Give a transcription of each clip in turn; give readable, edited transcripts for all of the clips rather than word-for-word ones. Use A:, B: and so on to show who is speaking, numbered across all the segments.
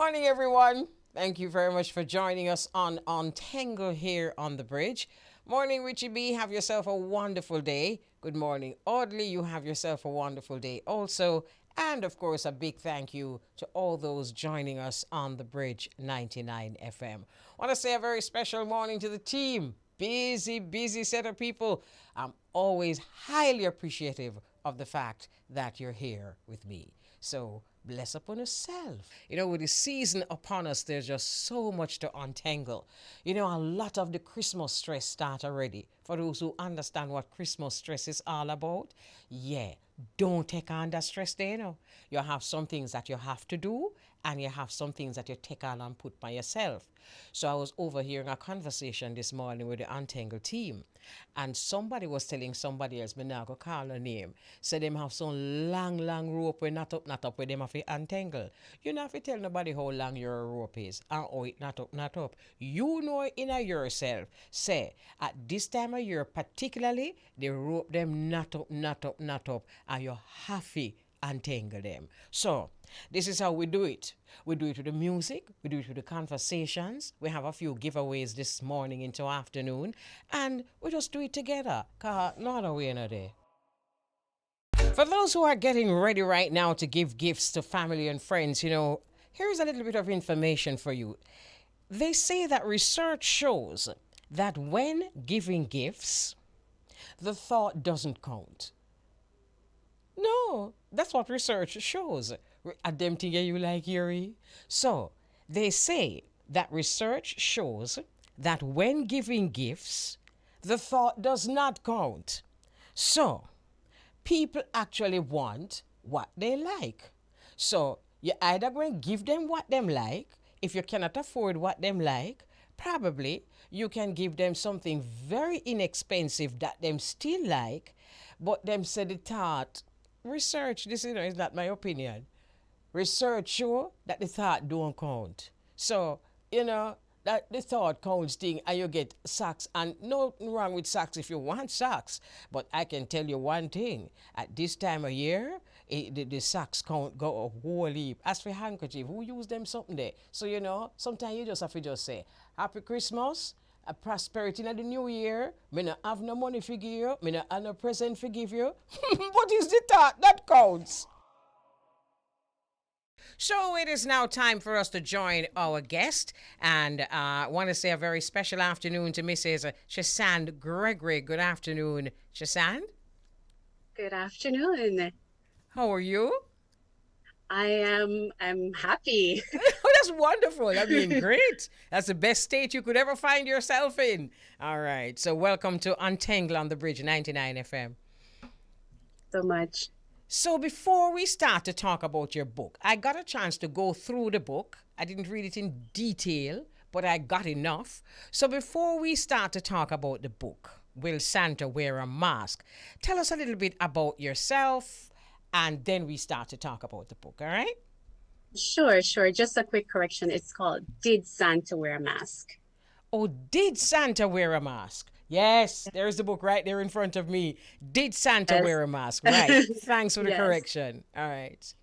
A: morning, everyone. Thank you very much for joining us on UnTengle here on the bridge. Morning, Richie B. Have yourself a wonderful day. Good morning, Audley. You have yourself a wonderful day also. And of course, a big thank you to all those joining us on the Bridge 99 FM. Want to say a very special morning to the team. Busy set of people. I'm always highly appreciative of the fact that you're here with me. So bless upon yourself. You know, with the season upon us, there's just so much to untangle. You know, a lot of the Christmas stress start already. For those who understand what Christmas stress is all about, yeah, don't take on that stress there, you know. You have some things that you have to do, and you have some things that you take on and put by yourself. So I was overhearing a conversation this morning with the UnTengle team, and somebody was telling somebody else, me now go call her name, said them have some long rope where not up, where them have to untangle. You don't have to tell nobody how long your rope is, and oh, it not up. You know it in yourself. Say, at this time of year particularly, the rope them not up, and you have to untangle them. So, this is how we do it. We do it with the music, we do it with the conversations. We have a few giveaways this morning into afternoon, and we just do it together. Cause not a way another day. For those who are getting ready right now to give gifts to family and friends, you know, here's a little bit of information for you. They say that research shows that when giving gifts, the thought doesn't count. No, that's what research shows. A them thing you like, Yuri. So, they say that research shows that when giving gifts, the thought does not count. So, people actually want what they like. So, you either going to give them what them like. If you cannot afford what them like, probably you can give them something very inexpensive that them still like, but them say the thought, research, this is not my opinion. Research show that the thought don't count. So, you know, that the thought counts thing, and you get socks, and nothing wrong with socks if you want socks. But I can tell you one thing, at this time of year, the socks count go a whole heap. As for handkerchief, who use them something there? So, you know, sometimes you just have to just say, Happy Christmas, a prosperity in the new year. Me not have no money for give you, me not have no present for give you. What is the thought that counts? So it is now time for us to join our guest, and I want to say a very special afternoon to Mrs. Chesand Gregory. Good afternoon, Chesand.
B: Good afternoon.
A: How are you?
B: I'm happy.
A: Oh, that's wonderful. I mean, great. That's the best state you could ever find yourself in. All right. So welcome to UnTengle on the Bridge 99 FM.
B: So much.
A: So before we start to talk about your book, I got a chance to go through the book. I didn't read it in detail, but I got enough. So before we start to talk about the book, Will Santa Wear a Mask? Tell us a little bit about yourself, and then we start to talk about the book, all right?
B: Sure. Just a quick correction. It's called Did Santa Wear a Mask?
A: Oh, did Santa wear a mask? Yes, there's the book right there in front of me. Did Santa
B: Yes.
A: wear a mask? Right. Thanks for the
B: Yes.
A: correction. All right.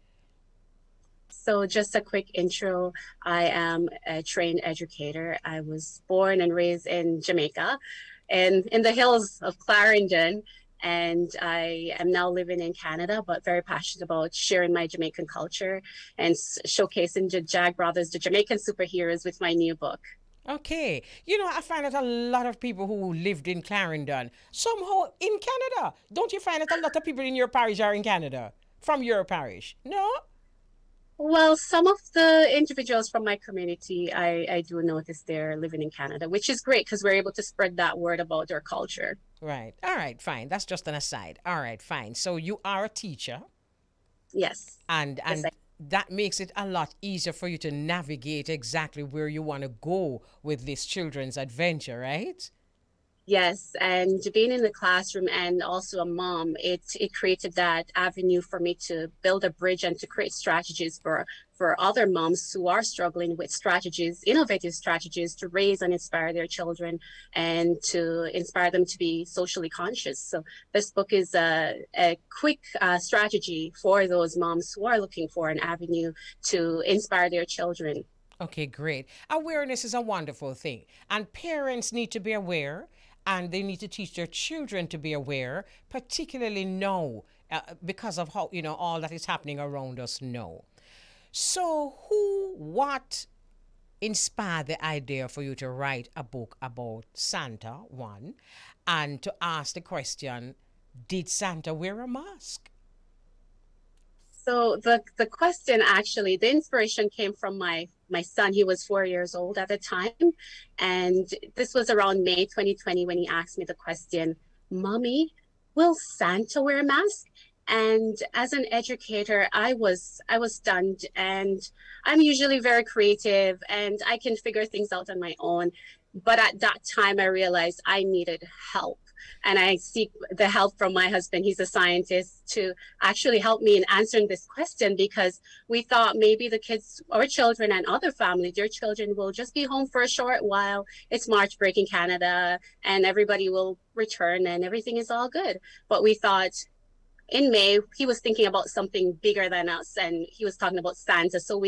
B: So just a quick intro. I am a trained educator. I was born and raised in Jamaica and in the hills of Clarendon. And I am now living in Canada, but very passionate about sharing my Jamaican culture and showcasing the Jag Brothers, the Jamaican superheroes, with my new book.
A: Okay. You know, I find that a lot of people who lived in Clarendon, somehow in Canada. Don't you find that a lot of people in your parish are in Canada? From your parish? No?
B: Well, some of the individuals from my community, I do notice they're living in Canada, which is great because we're able to spread that word about their culture.
A: Right. All right, fine. That's just an aside. All right, fine. So you are a teacher,
B: Yes.
A: and
B: Yes,
A: that makes it a lot easier for you to navigate exactly where you want to go with this children's adventure, right?
B: Yes, and being in the classroom and also a mom, it created that avenue for me to build a bridge and to create strategies for other moms who are struggling with strategies, innovative strategies to raise and inspire their children and to inspire them to be socially conscious. So this book is a quick strategy for those moms who are looking for an avenue to inspire their children.
A: Okay, great. Awareness is a wonderful thing. And parents need to be aware and they need to teach their children to be aware, particularly now, because of how, all that is happening around us now. So, what inspired the idea for you to write a book about Santa, one, and to ask the question, did Santa wear a mask?
B: So the question actually, the inspiration came from my son. He was 4 years old at the time, and this was around May 2020 when he asked me the question, "Mommy, will Santa wear a mask?" And as an educator, I was stunned, and I'm usually very creative and I can figure things out on my own. But at that time, I realized I needed help. And I seek the help from my husband. He's a scientist to actually help me in answering this question because we thought maybe the kids or children and other families, their children will just be home for a short while. It's March break in Canada and everybody will return and everything is all good. But we thought in May, he was thinking about something bigger than us, and he was talking about Santa. So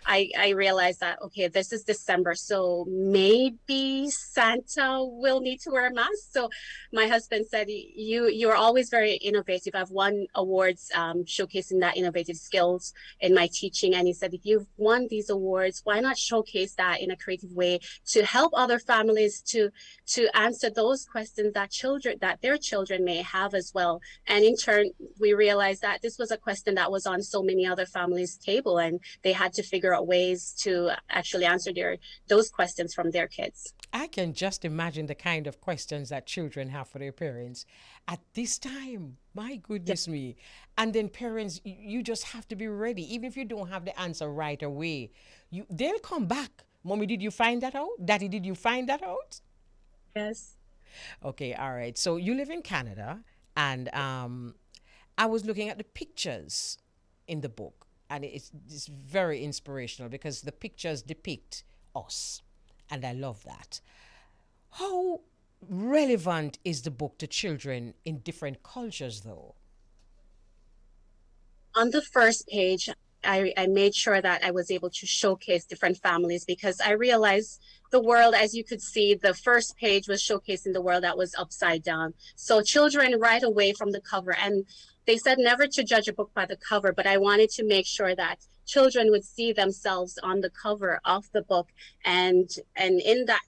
B: I realized that okay, this is December, so maybe Santa will need to wear a mask. So my husband said, "You're always very innovative. I've won awards showcasing that innovative skills in my teaching." And he said, "If you've won these awards, why not showcase that in a creative way to help other families to answer those questions that their children may have as well?" And in turn, we realized that this was a question that was on so many other families' table, and they had to figure out ways to actually answer those questions from their kids.
A: I can just imagine the kind of questions that children have for their parents at this time. My
B: Yeah.
A: goodness me. And then parents, you just have to be ready. Even if you don't have the answer right away, they'll come back. Mommy, did you find that out? Daddy, did you find that out?
B: Yes.
A: Okay, all right. So you live in Canada, and I was looking at the pictures in the book, and it's very inspirational because the pictures depict us, and I love that. How relevant is the book to children in different cultures, though?
B: On the first page, I made sure that I was able to showcase different families because I realized the world, as you could see, the first page was showcasing the world that was upside down. So children right away from the cover, and they said never to judge a book by the cover, but I wanted to make sure that children would see themselves on the cover of the book. And in that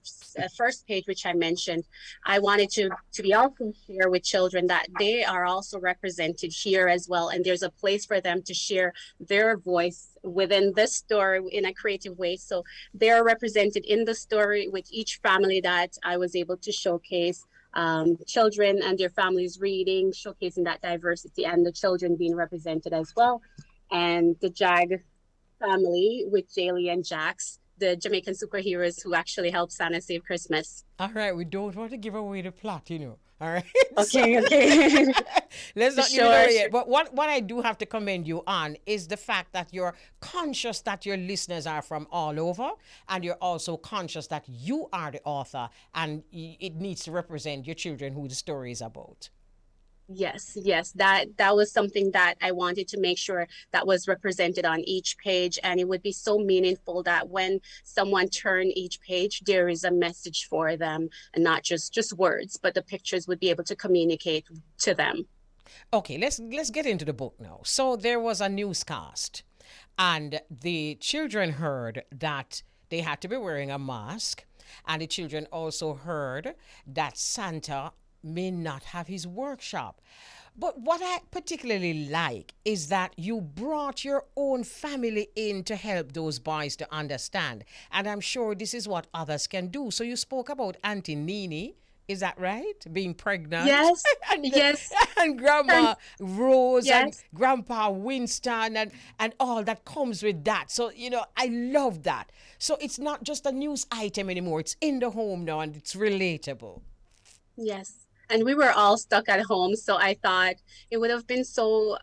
B: first page, which I mentioned, I wanted to be also share with children that they are also represented here as well. And there's a place for them to share their voice within this story in a creative way. So they're represented in the story with each family that I was able to showcase. Children and their families reading, showcasing that diversity, and the children being represented as well. And the Jag family with Jali and Jax, the Jamaican superheroes who actually help Santa save Christmas.
A: All right, we don't want to give away the plot. All right. So
B: Okay, okay.
A: let's not give it
B: Sure,
A: away
B: sure.
A: yet. But what I do have to commend you on is the fact that you're conscious that your listeners are from all over, and you're also conscious that you are the author, and it needs to represent your children who the story is about.
B: Yes, yes, that was something that I wanted to make sure that was represented on each page, and it would be so meaningful that when someone turn each page, there is a message for them, and not just words, but the pictures would be able to communicate to them.
A: Okay, let's get into the book now. So there was a newscast, and the children heard that they had to be wearing a mask, and the children also heard that Santa may not have his workshop. But what I particularly like is that you brought your own family in to help those boys to understand. And I'm sure this is what others can do. So you spoke about Auntie Nini. Is that right? Being pregnant,
B: Yes,
A: and
B: yes,
A: and
B: and
A: Grandma Rose and
B: yes.
A: Grandpa Winston and all that comes with that. So I love that. So it's not just a news item anymore. It's in the home now, and it's relatable.
B: Yes. And we were all stuck at home, so I thought it would have been so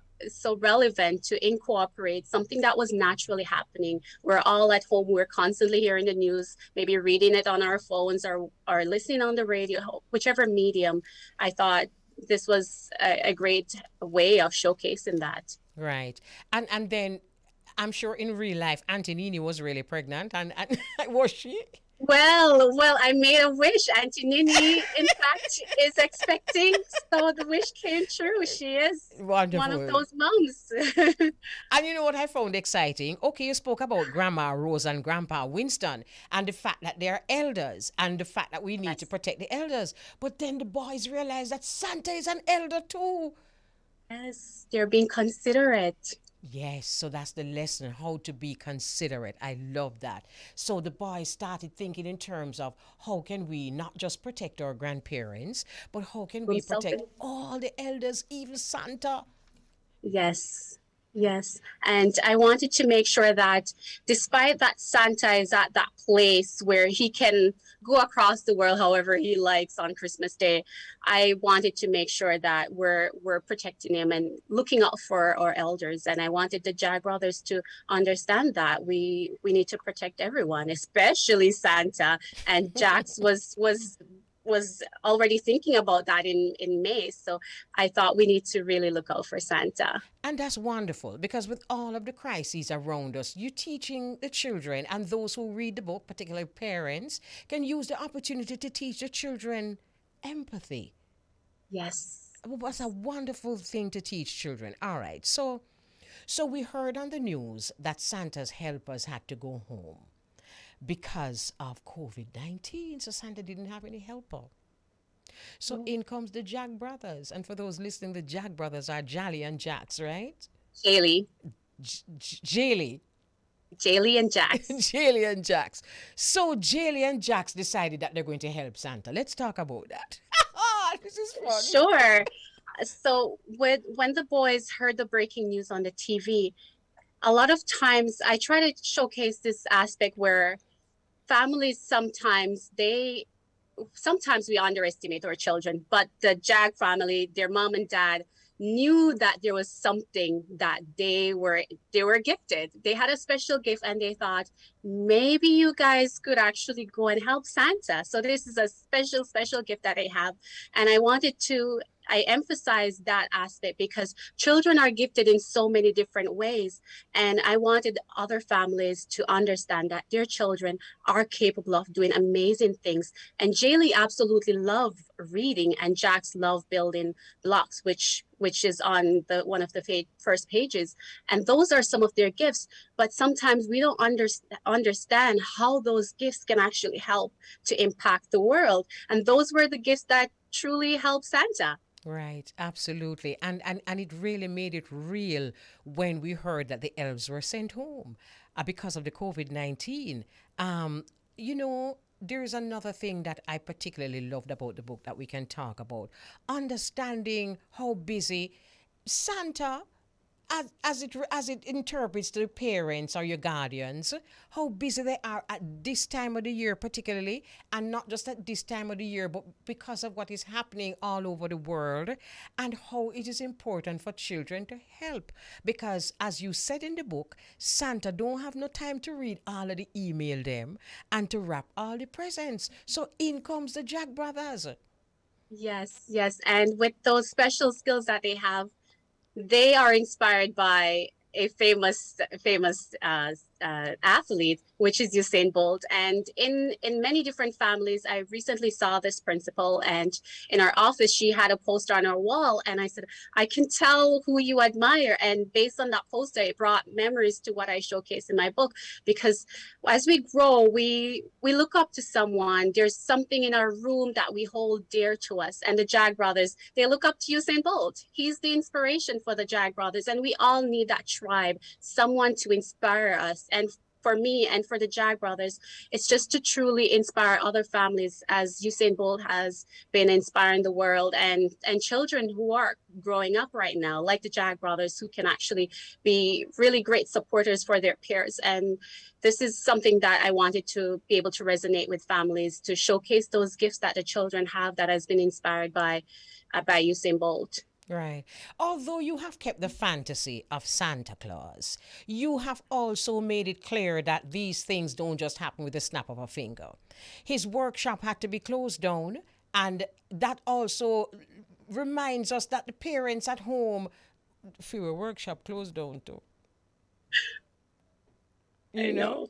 B: relevant to incorporate something that was naturally happening. We're all at home, we're constantly hearing the news, maybe reading it on our phones or listening on the radio, whichever medium. I thought this was a great way of showcasing that.
A: Right. And then I'm sure in real life, Auntie Nini was really pregnant, and was she?
B: Well, I made a wish. Auntie Nini, in fact, is expecting, so the wish came true. She is one of
A: Wonderful.
B: those moms.
A: And you know what I found exciting? Okay, you spoke about Grandma Rose and Grandpa Winston and the fact that they are elders and the fact that we need to
B: Yes,
A: protect the elders. But then the boys realize that Santa is an elder too.
B: yes, they're being considerate.
A: Yes, so that's the lesson, how to be considerate. I love that. So the boys started thinking in terms of how can we not just protect our grandparents, but how can we
B: Himself.
A: protect all the elders, even Santa?
B: Yes, yes. And I wanted to make sure that despite that Santa is at that place where he can go across the world however he likes on Christmas Day, I wanted to make sure that we're protecting him and looking out for our elders. And I wanted the Jag brothers to understand that we need to protect everyone, especially Santa. And Jax was already thinking about that in May. So I thought we need to really look out for Santa.
A: And that's wonderful because with all of the crises around us, you teaching the children and those who read the book, particularly parents, can use the opportunity to teach the children empathy.
B: Yes.
A: Well, that's a wonderful thing to teach children. All right. So we heard on the news that Santa's helpers had to go home because of COVID-19. So Santa didn't have any helper. So in comes the Jag brothers. And for those listening, the Jag brothers are Jali and Jax, right?
B: Jaylee,
A: Jali.
B: Jaylee and Jax.
A: Jali and Jax. So Jali and Jax decided that they're going to help Santa. Let's talk about that. This is fun.
B: Sure. So when the boys heard the breaking news on the TV, a lot of times I try to showcase this aspect where families sometimes we underestimate our children, but the Jag family, their mom and dad knew that there was something that they were gifted. They had a special gift and they thought maybe you guys could actually go and help Santa. So this is a special gift that I have. And I emphasize that aspect because children are gifted in so many different ways. And I wanted other families to understand that their children are capable of doing amazing things. And Jaylee absolutely loved reading and Jax loved building blocks, which is on the one of the first pages. And those are some of their gifts. But sometimes we don't understand how those gifts can actually help to impact the world. And those were the gifts that truly help Santa.
A: Right, absolutely. And it really made it real when we heard that the elves were sent home because of the COVID-19. You know, there is another thing that I particularly loved about the book that we can talk about. Understanding how busy Santa as it interprets to the parents or your guardians, how busy they are at this time of the year particularly, and not just at this time of the year, but because of what is happening all over the world, and how it is important for children to help. Because as you said in the book, Santa don't have no time to read all of the email them and to wrap all the presents. So in comes the Jack brothers.
B: Yes, yes. And with those special skills that they have, they are inspired by a famous athlete, which is Usain Bolt. And in many different families, I recently saw this principal, and in our office, she had a poster on our wall, and I said, I can tell who you admire. And based on that poster, it brought memories to what I showcase in my book. Because as we grow, we look up to someone. There's something in our room that we hold dear to us. And the Jag brothers, they look up to Usain Bolt. He's the inspiration for the Jag brothers, and we all need that tribe, someone to inspire us. And for me and for the Jag brothers, it's just to truly inspire other families as Usain Bolt has been inspiring the world, and children who are growing up right now, like the Jag brothers, who can actually be really great supporters for their peers. And this is something that I wanted to be able to resonate with families, to showcase those gifts that the children have that has been inspired by Usain Bolt.
A: Right. Although you have kept the fantasy of Santa Claus, you have also made it clear that these things don't just happen with the snap of a finger. His workshop had to be closed down, and that also reminds us that the parents at home feel a workshop closed down too. you
B: I
A: know.
B: know.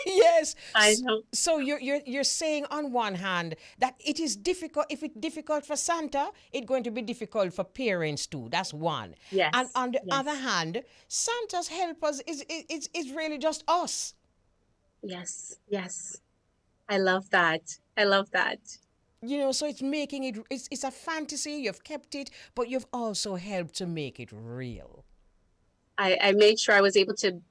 A: Yes.
B: I know.
A: So you're saying on one hand that it is difficult. If it's difficult for Santa, it's going to be difficult for parents too. That's one. And
B: Yes.
A: on the other
B: Yes.
A: hand, Santa's helpers is really just us.
B: Yes. Yes. I love that. I love that.
A: So it's making it's a fantasy. You've kept it, but you've also helped to make it real.
B: I made sure I was able to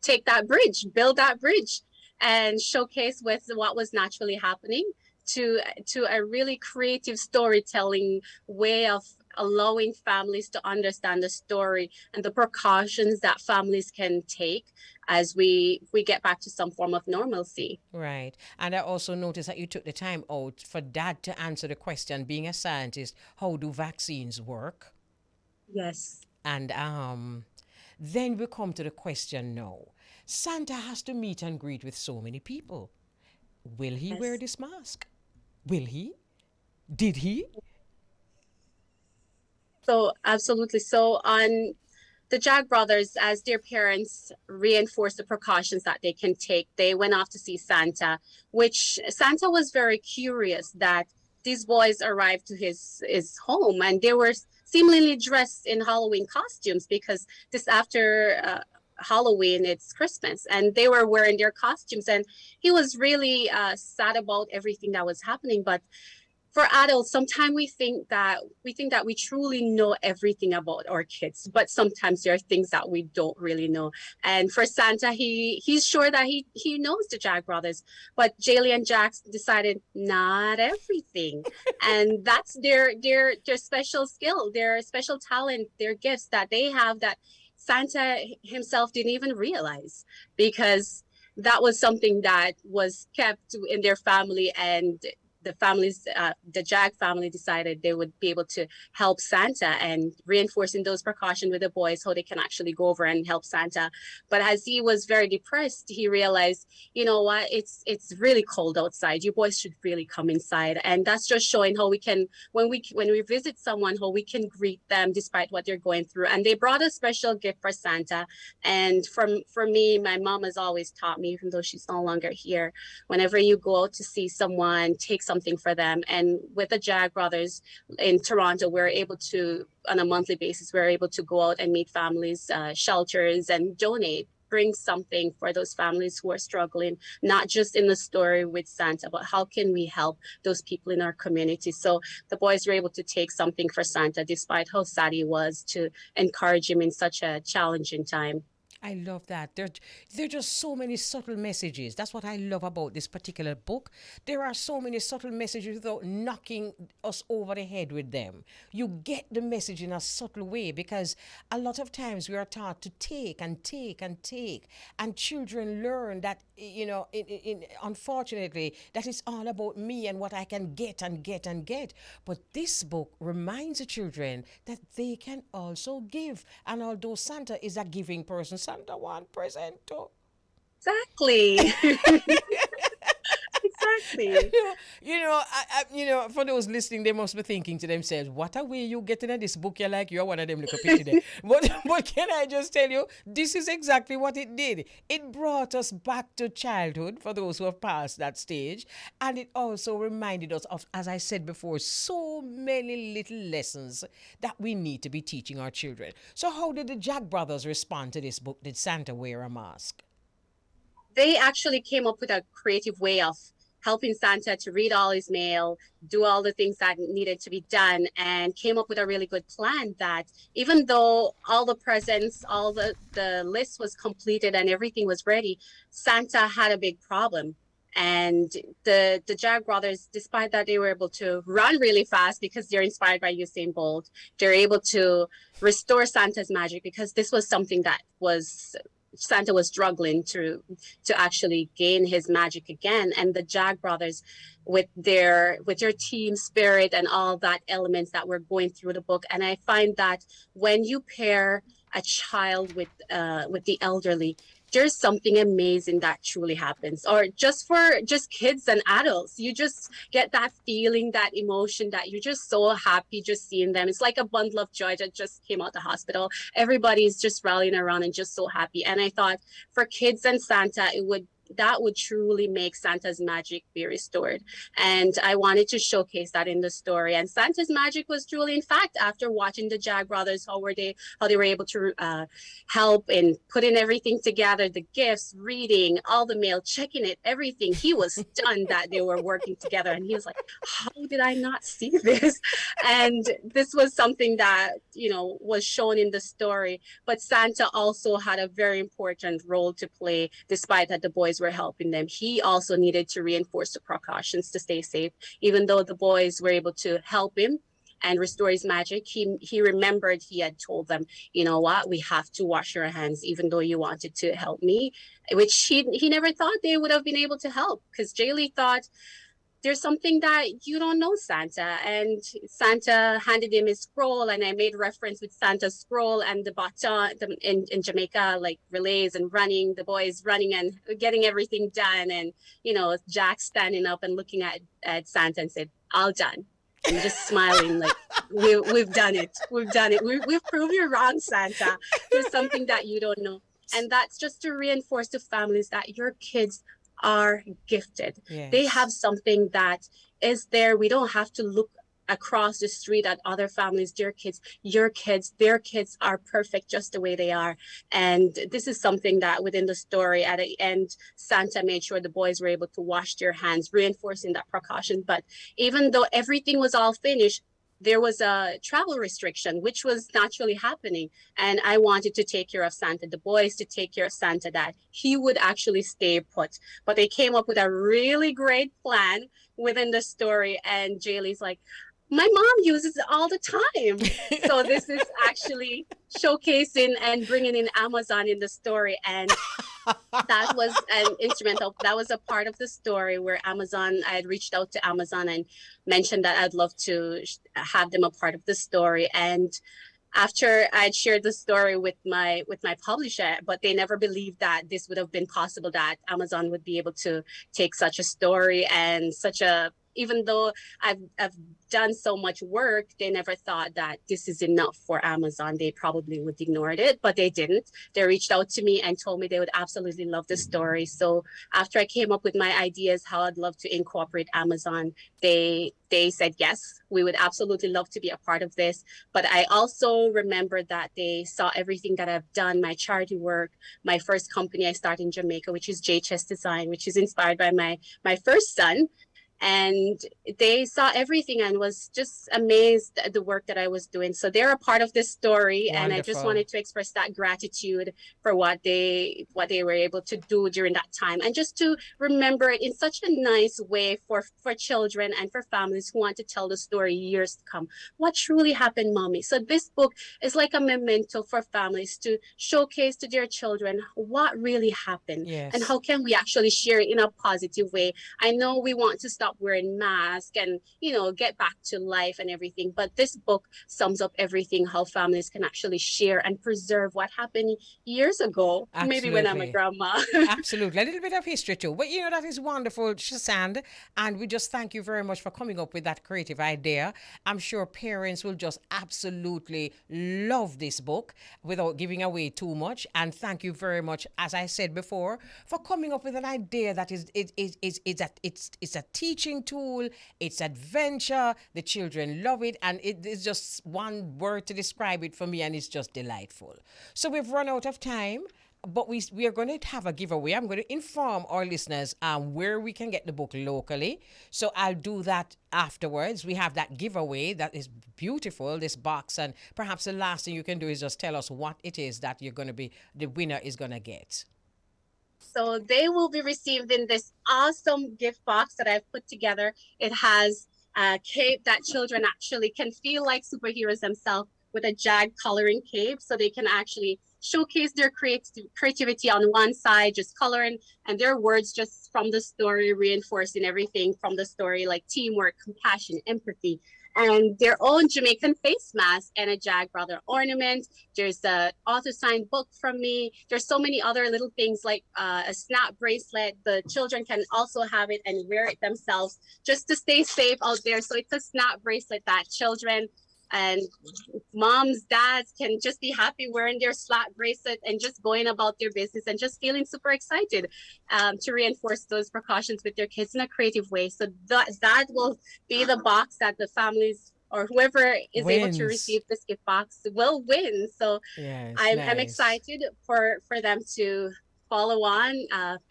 B: take that bridge, build that bridge, and showcase with what was naturally happening to a really creative storytelling way of allowing families to understand the story and the precautions that families can take as we get back to some form of normalcy.
A: Right. And I also noticed that you took the time out for Dad to answer the question, being a scientist, how do vaccines work?
B: Yes.
A: And then we come to the question now. Santa has to meet and greet with so many people. Will he wear
B: Yes.
A: this mask? Will he? Did he?
B: So absolutely. So on the Jag brothers, as their parents reinforced the precautions that they can take, they went off to see Santa, which Santa was very curious that these boys arrived to his home and they were seemingly dressed in Halloween costumes because this after Halloween, it's Christmas, and they were wearing their costumes. And he was really sad about everything that was happening. But for adults, sometimes we think that we truly know everything about our kids, but sometimes there are things that we don't really know. And for Santa, he's sure that he knows the Jag brothers, but Jali and Jax decided not everything, and that's their special skill, their special talent, their gifts that they have that Santa himself didn't even realize because that was something that was kept in their family, and the Jag family decided they would be able to help Santa and reinforcing those precautions with the boys so they can actually go over and help Santa. But as he was very depressed, he realized, you know what, it's really cold outside. You boys should really come inside. And that's just showing how we can, when we visit someone, how we can greet them despite what they're going through. And they brought a special gift for Santa. And for me, my mom has always taught me, even though she's no longer here, whenever you go out to see someone, take something for them. And with the Jag brothers in Toronto, we're able to, on a monthly basis, we're able to go out and meet families, shelters, and donate, bring something for those families who are struggling, not just in the story with Santa, but how can we help those people in our community. So the boys were able to take something for Santa despite how sad he was, to encourage him in such a challenging time.
A: I love that. There are just so many subtle messages. That's what I love about this particular book. There are so many subtle messages without knocking us over the head with them. You get the message in a subtle way because a lot of times we are taught to take and take and take. And children learn that, unfortunately, that it's all about me and what I can get and get and get. But this book reminds the children that they can also give. And although Santa is a giving person, Santa one present too.
B: Exactly. Exactly.
A: For those listening, they must be thinking to themselves, "What a way you getting at this book? You're like you're one of them little pity there." But can I just tell you, this is exactly what it did. It brought us back to childhood for those who have passed that stage, and it also reminded us of, as I said before, so many little lessons that we need to be teaching our children. So, how did the Jack brothers respond to this book? Did Santa wear a mask?
B: They actually came up with a creative way of helping Santa to read all his mail, do all the things that needed to be done, and came up with a really good plan that even though all the presents, all the list was completed and everything was ready, Santa had a big problem. And the Jag brothers, despite that they were able to run really fast because they're inspired by Usain Bolt, they're able to restore Santa's magic because this was something that was Santa was struggling to actually gain his magic again. And the Jag brothers, with their team spirit and all that elements that we're going through the book. And I find that when you pair a child with the elderly, there's something amazing that truly happens. Or just for just kids and adults, you just get that feeling, that emotion, that you're just so happy just seeing them. It's like a bundle of joy that just came out the hospital. Everybody's just rallying around and just so happy. And I thought for kids and Santa, that would truly make Santa's magic be restored. And I wanted to showcase that in the story. And Santa's magic was truly, in fact, after watching the Jag brothers, how they were able to help in putting everything together, the gifts, reading, all the mail, checking it, everything. He was stunned that they were working together. And he was like, how did I not see this? And this was something that, was shown in the story. But Santa also had a very important role to play, despite that the boys were helping them. He also needed to reinforce the precautions to stay safe. Even though the boys were able to help him and restore his magic, he remembered he had told them, you know what, we have to wash your hands, even though you wanted to help me, which he never thought they would have been able to help, because Jali thought, there's something that you don't know, Santa. And Santa handed him his scroll, and I made reference with Santa's scroll and the baton in Jamaica, like relays and running, the boys running and getting everything done. And, Jack standing up and looking at Santa and said, all done. And just smiling like, we've done it. We've done it. We've proved you wrong, Santa. There's something that you don't know. And that's just to reinforce to families that your kids are gifted.
A: Yes.
B: They have something that is there. We don't have to look across the street at other families, their kids, your kids, their kids are perfect just the way they are. And this is something that within the story at the end, Santa made sure the boys were able to wash their hands, reinforcing that precaution. But even though everything was all finished, there was a travel restriction, which was naturally happening. And I wanted to take care of Santa, the boys to take care of Santa, that he would actually stay put. But they came up with a really great plan within the story. And Jaylee's like, my mom uses it all the time. So this is actually showcasing and bringing in Amazon in the story. And that was an instrumental, that was a part of the story where I had reached out to Amazon and mentioned that I'd love to have them a part of the story. And after I'd shared the story with my publisher, but they never believed that this would have been possible, that Amazon would be able to take such a story and even though I've done so much work, they never thought that this is enough for Amazon. They probably would ignore it, but they didn't. They reached out to me and told me they would absolutely love the story. So after I came up with my ideas, how I'd love to incorporate Amazon, they said, yes, we would absolutely love to be a part of this. But I also remembered that they saw everything that I've done, my charity work, my first company I started in Jamaica, which is JHS Design, which is inspired by my first son. And they saw everything and was just amazed at the work that I was doing. So they're a part of this story.
A: Wonderful.
B: And I just wanted to express that gratitude for what they were able to do during that time. And just to remember it in such a nice way for children and for families who want to tell the story years to come. What truly happened, mommy? So this book is like a memento for families to showcase to their children what really happened.
A: Yes.
B: And how can we actually share it in a positive way. I know we want to stop wearing masks and get back to life and everything, but this book sums up everything, how families can actually share and preserve what happened years ago.
A: Absolutely.
B: Maybe when I'm a grandma.
A: Absolutely, a little bit of history too, but that is wonderful, Chesand, and we just thank you very much for coming up with that creative idea. I'm sure parents will just absolutely love this book without giving away too much. And thank you very much, as I said before, for coming up with an idea that is it's a teaching tool, it's adventure, the children love it, and it is just one word to describe it for me, and it's just delightful. So we've run out of time, but we are going to have a giveaway. I'm going to inform our listeners where we can get the book locally. So I'll do that afterwards. We have that giveaway that is beautiful, this box, and perhaps the last thing you can do is just tell us what it is that the winner is going to get.
B: So they will be received in this awesome gift box that I've put together. It has a cape that children actually can feel like superheroes themselves, with a Jag coloring cape, so they can actually showcase their creativity on one side, just coloring, and their words just from the story, reinforcing everything from the story, like teamwork, compassion, empathy. and their own Jamaican face mask and a Jag Brother ornament. There's the author signed book from me. There's so many other little things like a snap bracelet. The children can also have it and wear it themselves just to stay safe out there. So it's a snap bracelet that children and moms, dads can just be happy wearing their slap bracelet and just going about their business and just feeling super excited to reinforce those precautions with their kids in a creative way. So that will be the box that the families or whoever is able to receive this gift box will win. So
A: Yes,
B: I'm
A: nice.
B: excited for them to follow on,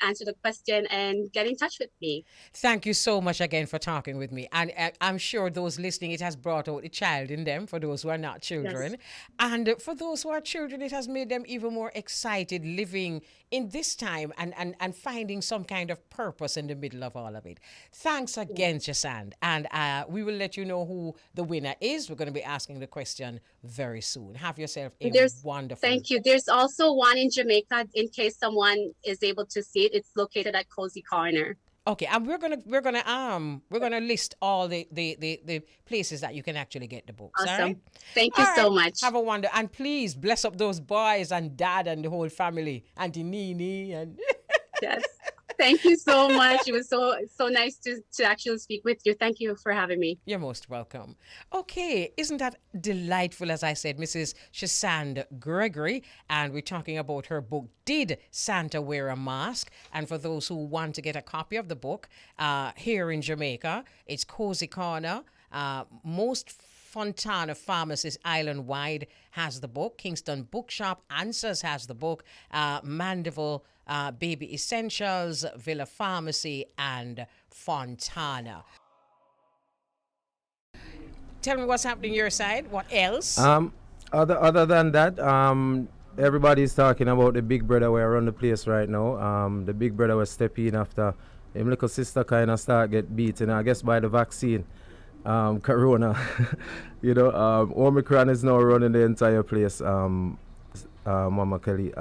B: answer the question, and get in touch with me.
A: Thank you so much again for talking with me. And I'm sure those listening, it has brought out a child in them for those who are not
B: Yes.
A: children. And for those who are children, it has made them even more excited living in this time and finding some kind of purpose in the middle of all of it. Thanks again, Chesand. And we will let you know who the winner is. We're going to be asking the question very soon. Have yourself a
B: There's
A: wonderful.
B: Thank you. There's also one in Jamaica in case someone is able to see it. It's located at Cozy Corner.
A: Okay, and we're gonna list all the places that you can actually get the books. All right.
B: Awesome. Thank you
A: All
B: so
A: right.
B: much.
A: Have a wonder, and please bless up those boys and dad and the whole family, Auntie Nini and.
B: Yes. Thank you so much. It was so nice to actually speak with you. Thank you for having me.
A: You're most welcome. Okay, isn't that delightful? As I said, Mrs. Chesand Gregory, and we're talking about her book, Did Santa Wear a Mask? And for those who want to get a copy of the book, here in Jamaica, it's Cozy Corner. Most Fontana Pharmacies island-wide has the book. Kingston Bookshop Answers has the book. Mandeville Baby Essentials, Villa Pharmacy, and Fontana. Tell me what's happening your side. What else?
C: Other than that, everybody's talking about the big brother where run the place right now. The big brother was stepping in after him little sister kind of start get beaten, I guess, by the vaccine. Corona, Omicron is now running the entire place. Mama Kelly,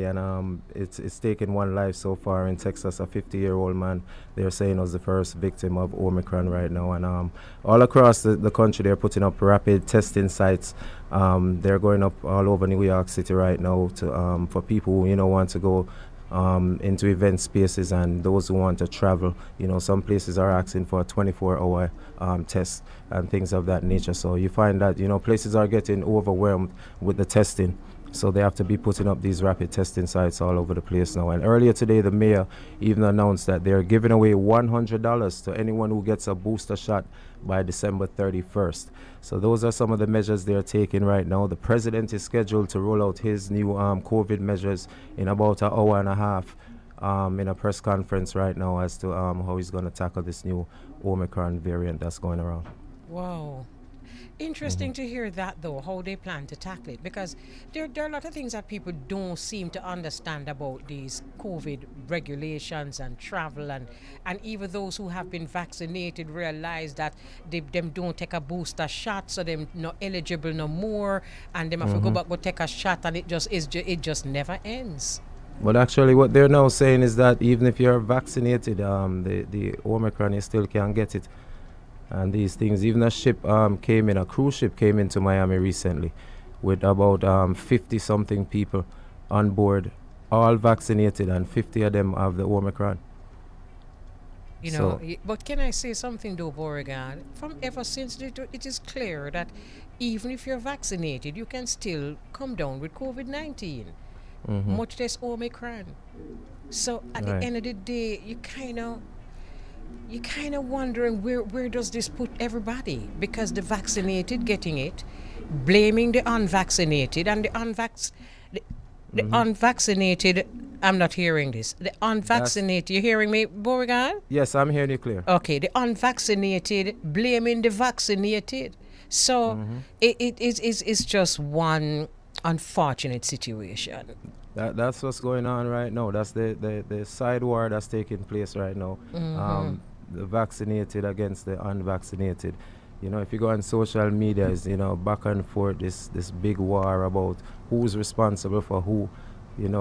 C: and it's taken one life so far in Texas. A 50-year-old man, they're saying, was the first victim of Omicron right now, and all across the country they're putting up rapid testing sites. They're going up all over New York City right now to for people who want to go into event spaces and those who want to travel. Some places are asking for a 24-hour test and things of that nature. So you find that places are getting overwhelmed with the testing. So they have to be putting up these rapid testing sites all over the place now. And earlier today, the mayor even announced that they're giving away $100 to anyone who gets a booster shot by December 31st. So those are some of the measures they're taking right now. The president is scheduled to roll out his new COVID measures in about an hour and a half in a press conference right now as to how he's going to tackle this new Omicron variant that's going around.
A: Wow. Interesting to hear that, though, how they plan to tackle it, because there are a lot of things that people don't seem to understand about these COVID regulations and travel, and even those who have been vaccinated realize that them don't take a booster shot, so them not eligible no more, and them have to go back go take a shot, and it just never ends.
C: But actually what they're now saying is that even if you're vaccinated, the Omicron, you still can't get it. And these things, even a cruise ship came into Miami recently with about 50-something people on board, all vaccinated, and 50 of them have the Omicron.
A: But can I say something though, Beauregard? From ever since it is clear that even if you're vaccinated, you can still come down with COVID-19, much less Omicron. So at the end of the day, you're kind of wondering where does this put everybody, because the vaccinated getting it, blaming the unvaccinated, and the unvaccinated. I'm not hearing this. The unvaccinated. You hearing me, Beauregard?
C: Yes, I'm hearing you clear.
A: Okay, the unvaccinated blaming the vaccinated. So it's just one unfortunate situation.
C: That's what's going on right now. That's the side war that's taking place right now. The vaccinated against the unvaccinated. If you go on social media, it's, back and forth, this big war about who's responsible for who.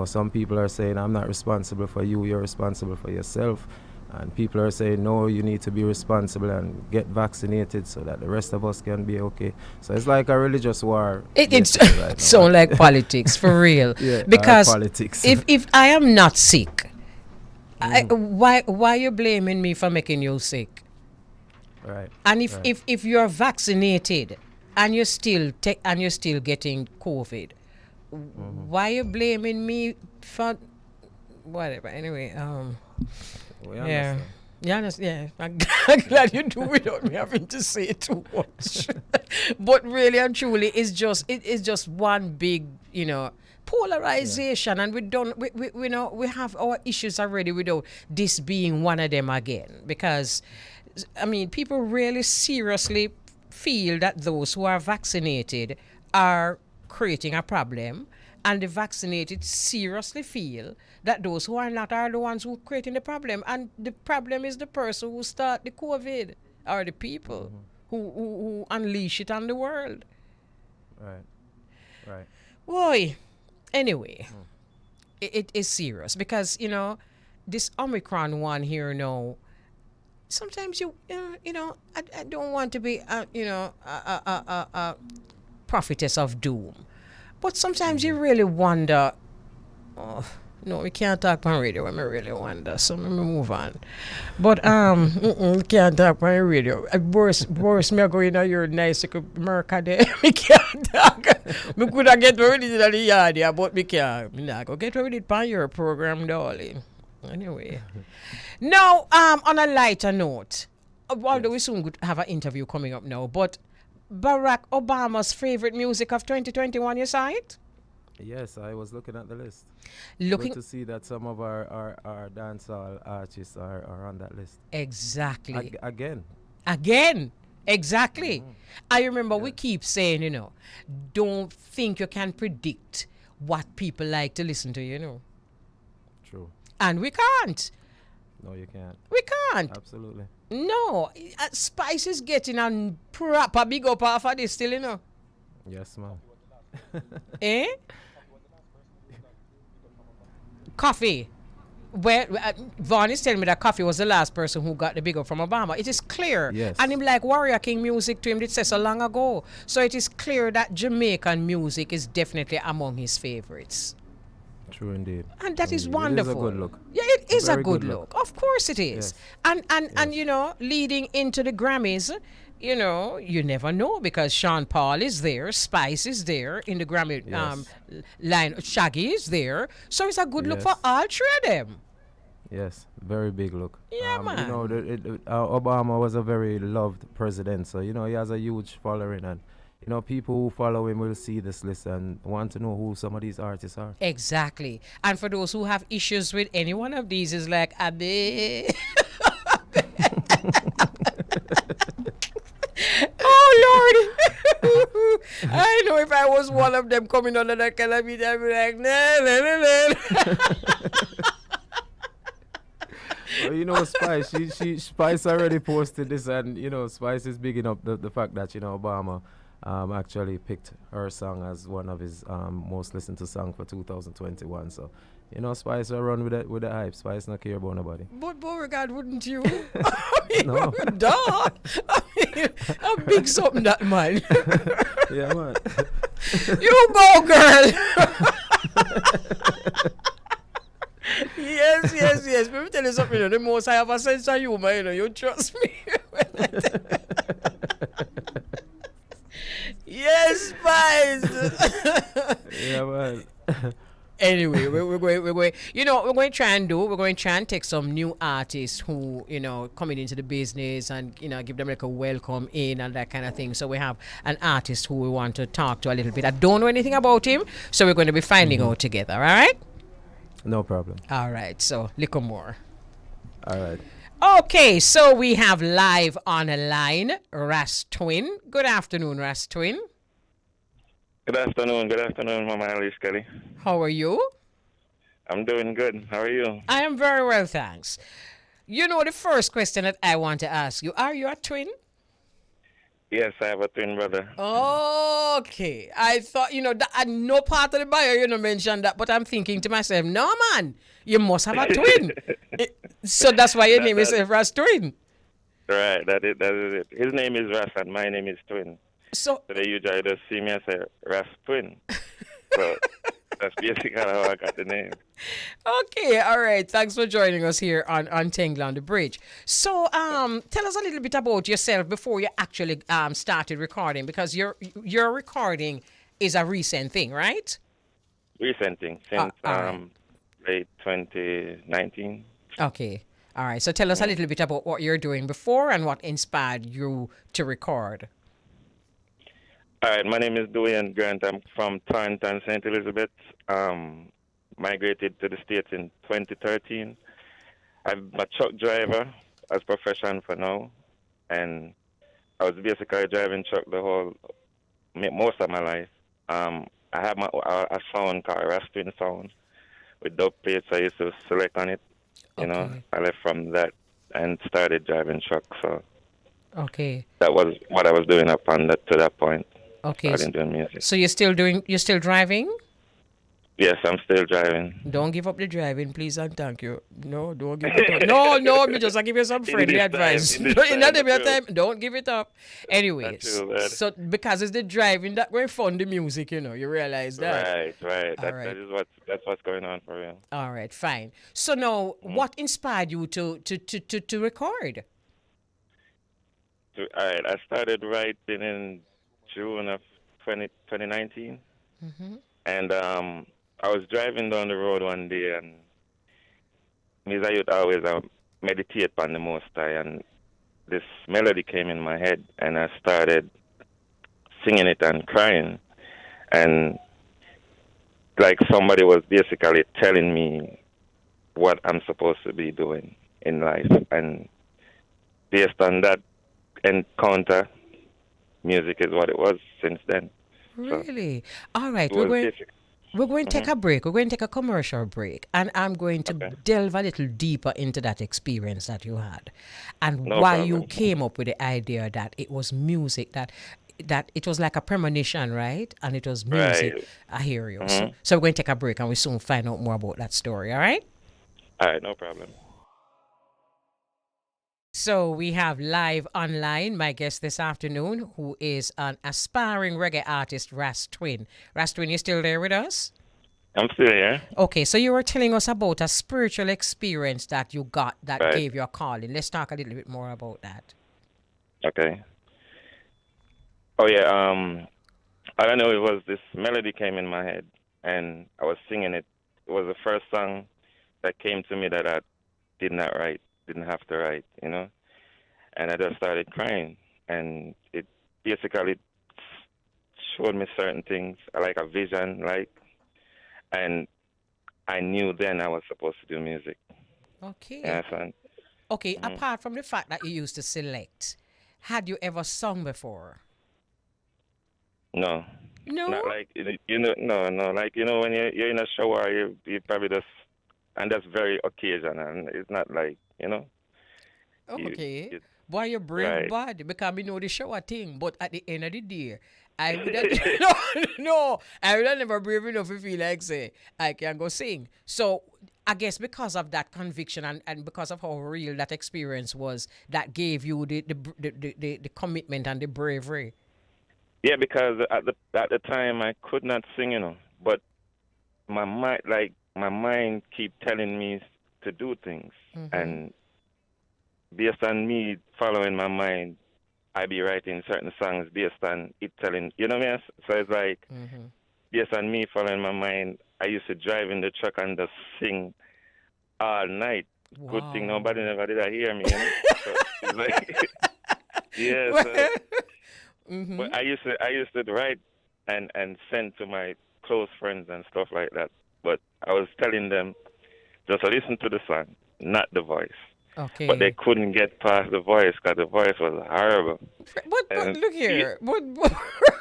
C: Some people are saying, I'm not responsible for you, you're responsible for yourself. And people are saying, no, you need to be responsible and get vaccinated so that the rest of us can be okay. So it's like a religious war.
A: It's
C: right
A: so
C: now.
A: like politics for real.
C: Yeah,
A: Because
C: politics.
A: if I am not sick, why you blaming me for making you sick?
C: Right.
A: And if
C: right.
A: if you're vaccinated and you're still getting COVID, why you blaming me for whatever? Anyway,
C: We
A: yeah.
C: understand.
A: Yeah, yeah. I'm glad you do without me having to say too much. But really and truly, it's just one big, polarization, and we have our issues already without this being one of them again. Because, I mean, people really seriously feel that those who are vaccinated are creating a problem, and the vaccinated seriously feel that those who are not are the ones who are creating the problem, and the problem is the person who start the COVID, or the people who unleash it on the world.
C: Right. Right.
A: Boy, anyway, it is serious because this Omicron one here now. Sometimes I don't want to be a prophetess of doom, but sometimes you really wonder. Oh, no, we can't talk on radio when we really wonder, so let me move on. But we can't talk on radio. Boris, me go in your nice America there. Me can't talk. Me could have get rid of it in the yard, yeah, but me can't. Me not go get rid of it on your program, darling. Anyway. Now, on a lighter note, although we soon could have an interview coming up now, but Barack Obama's favorite music of 2021, you saw it?
C: Yes, I was looking at the list.
A: Looking
C: Good to see that some of our dancehall artists are on that list.
A: Exactly.
C: Again.
A: Exactly. I remember we keep saying, don't think you can predict what people like to listen to,
C: True.
A: And we can't.
C: No, you can't.
A: We can't.
C: Absolutely.
A: No. Spice is getting a proper big up off of this still,
C: Yes, ma'am.
A: Eh? Coffee. Where Vaughn is telling me that Coffee was the last person who got the big up from Obama. It is clear.
C: Yes.
A: And him like Warrior King music to him did say so long ago. So it is clear that Jamaican music is definitely among his favorites.
C: True indeed.
A: And that is
C: Indeed.
A: wonderful.
C: It is a good look.
A: Yeah, it is a
C: Very
A: good
C: good
A: look. Of course it is.
C: Yes.
A: And leading into the Grammys, you never know because Sean Paul is there, Spice is there in the Grammy line, Shaggy is there. So it's a good look for all three of them.
C: Yes, very big look.
A: Yeah, man.
C: Obama was a very loved president, so he has a huge following, and people who follow him will see this list and want to know who some of these artists are.
A: Exactly. And for those who have issues with any one of these, is like Abe. Oh Lord! I know if I was one of them coming under that kind of media, I'd be like,
C: Well, Spice, Spice already posted this, and Spice is bigging up the fact that Obama actually picked her song as one of his most listened to song for 2021. So Spice will run with the hype. Spice not care about nobody.
A: But Beauregard, wouldn't you?
C: No.
A: Duh. A big something that man.
C: Yeah, man.
A: You go, girl. Yes. Let me tell you something. The most I have a sense of humor, you trust me. Yes, Spice.
C: Yeah, man.
A: Anyway, we're going to try and take some new artists who, coming into the business and, give them like a welcome in and that kind of thing. So we have an artist who we want to talk to a little bit. I don't know anything about him, so we're going to be finding out together, all right?
C: No problem.
A: All right, so little more.
C: All right.
A: Okay, so we have live on a line, Ras Twyn. Good afternoon, Ras Twyn.
D: Good afternoon, Mama Elise Kelly.
A: How are you?
D: I'm doing good. How are you?
A: I am very well, thanks. The first question that I want to ask you, are you a twin?
D: Yes, I have a twin brother.
A: Okay. I thought, that I no part of the bio, mentioned that, but I'm thinking to myself, no, man, you must have a twin. So that's why your
D: that
A: name is
D: that
A: Ras Twyn.
D: right. That is it. His name is Ras, and my name is Twin.
A: So,
D: So they usually just see me and say Ras Twin. So that's basically how I got the name.
A: okay, all right. Thanks for joining us here on UnTengle on the Bridge. So, tell us a little bit about yourself before you actually started recording, because your recording is a recent thing, right?
D: Recent thing since
A: All right.
D: late 2019.
A: Okay. All right. So tell us a little bit about what you're doing before and what inspired you to record.
D: All right, my name is Dwayne Grant. I'm from Thornton, St. Elizabeth. Migrated to the States in 2013. I'm a truck driver as profession for now, and I was basically driving truck most of my life. I had a sound called Ras Twyn sound with dub plates. I used to select on it.
A: Okay.
D: I left from that and started driving truck. So
A: Okay.
D: that was what I was doing up on that to that point.
A: Okay.
D: Starting doing music.
A: So you're still driving?
D: Yes, I'm still driving.
A: Don't give up the driving, please and thank you. No, don't give it up. No, me just I give you some friendly advice.
D: In this
A: Not
D: time,
A: your time. Don't give it up. Anyways,
D: That's true, man.
A: so because it's the driving that going fund the music, you realize that.
D: Right.
A: All right.
D: That's what's going on for real.
A: All right, fine. So now, what inspired you to record?
D: All right, I started writing in June of 2019, and I was driving down the road one day, and me as a youth always meditate on the Most High, and this melody came in my head, and I started singing it and crying, and like somebody was basically telling me what I'm supposed to be doing in life, and based on that encounter, music is what it was since then.
A: Really? All right,
D: It was basic.
A: we're going to take a break. We're going to take a commercial break, and I'm going to delve a little deeper into that experience that you had, and
D: No
A: why you
D: problem.
A: came up with the idea that it was music that it was like a premonition, right? And it was music.
D: Right.
A: I hear you. So we're going to take a break, and we soon find out more about that story. All right.
D: All right, no problem.
A: So we have live online my guest this afternoon, who is an aspiring reggae artist, Ras Twyn. Ras Twyn, you still there with us?
D: I'm still here.
A: Okay, so you were telling us about a spiritual experience that you got that
D: Right.
A: gave you a calling. Let's talk a little bit more about that.
D: Okay. Oh yeah. I don't know. It was this melody came in my head, and I was singing it. It was the first song that came to me that I did not write, didn't have to write, and I just started crying, and it basically showed me certain things, like a vision, and I knew then I was supposed to do music.
A: Okay.
D: Yes, and
A: Okay, apart from the fact that you used to select, had you ever sung before?
D: no.
A: No?
D: Not like no. Like when you're in a shower, you probably just, and that's very occasional, and it's not like
A: Okay.
D: you-
A: Boy, you're brave
D: Right.
A: bad because we know the shower thing, but at the end of the day, I would have no, I would have never brave enough to feel like say I can go sing. So I guess because of that conviction and because of how real that experience was, that gave you the commitment and the bravery.
D: Yeah, because at the time I could not sing, but my mind keep telling me to do things, and based on me following my mind, I be writing certain songs based on it telling, what I mean? So it's like, based on me following my mind, I used to drive in the truck and just sing all night. Good thing
A: Wow.
D: nobody never did hear me, So it's like, yeah. So, but I used to write and send to my close friends and stuff like that. But I was telling them, just listen to the song, not the voice.
A: Okay.
D: But they couldn't get past the voice because the voice was horrible.
A: But
D: And
A: look here. But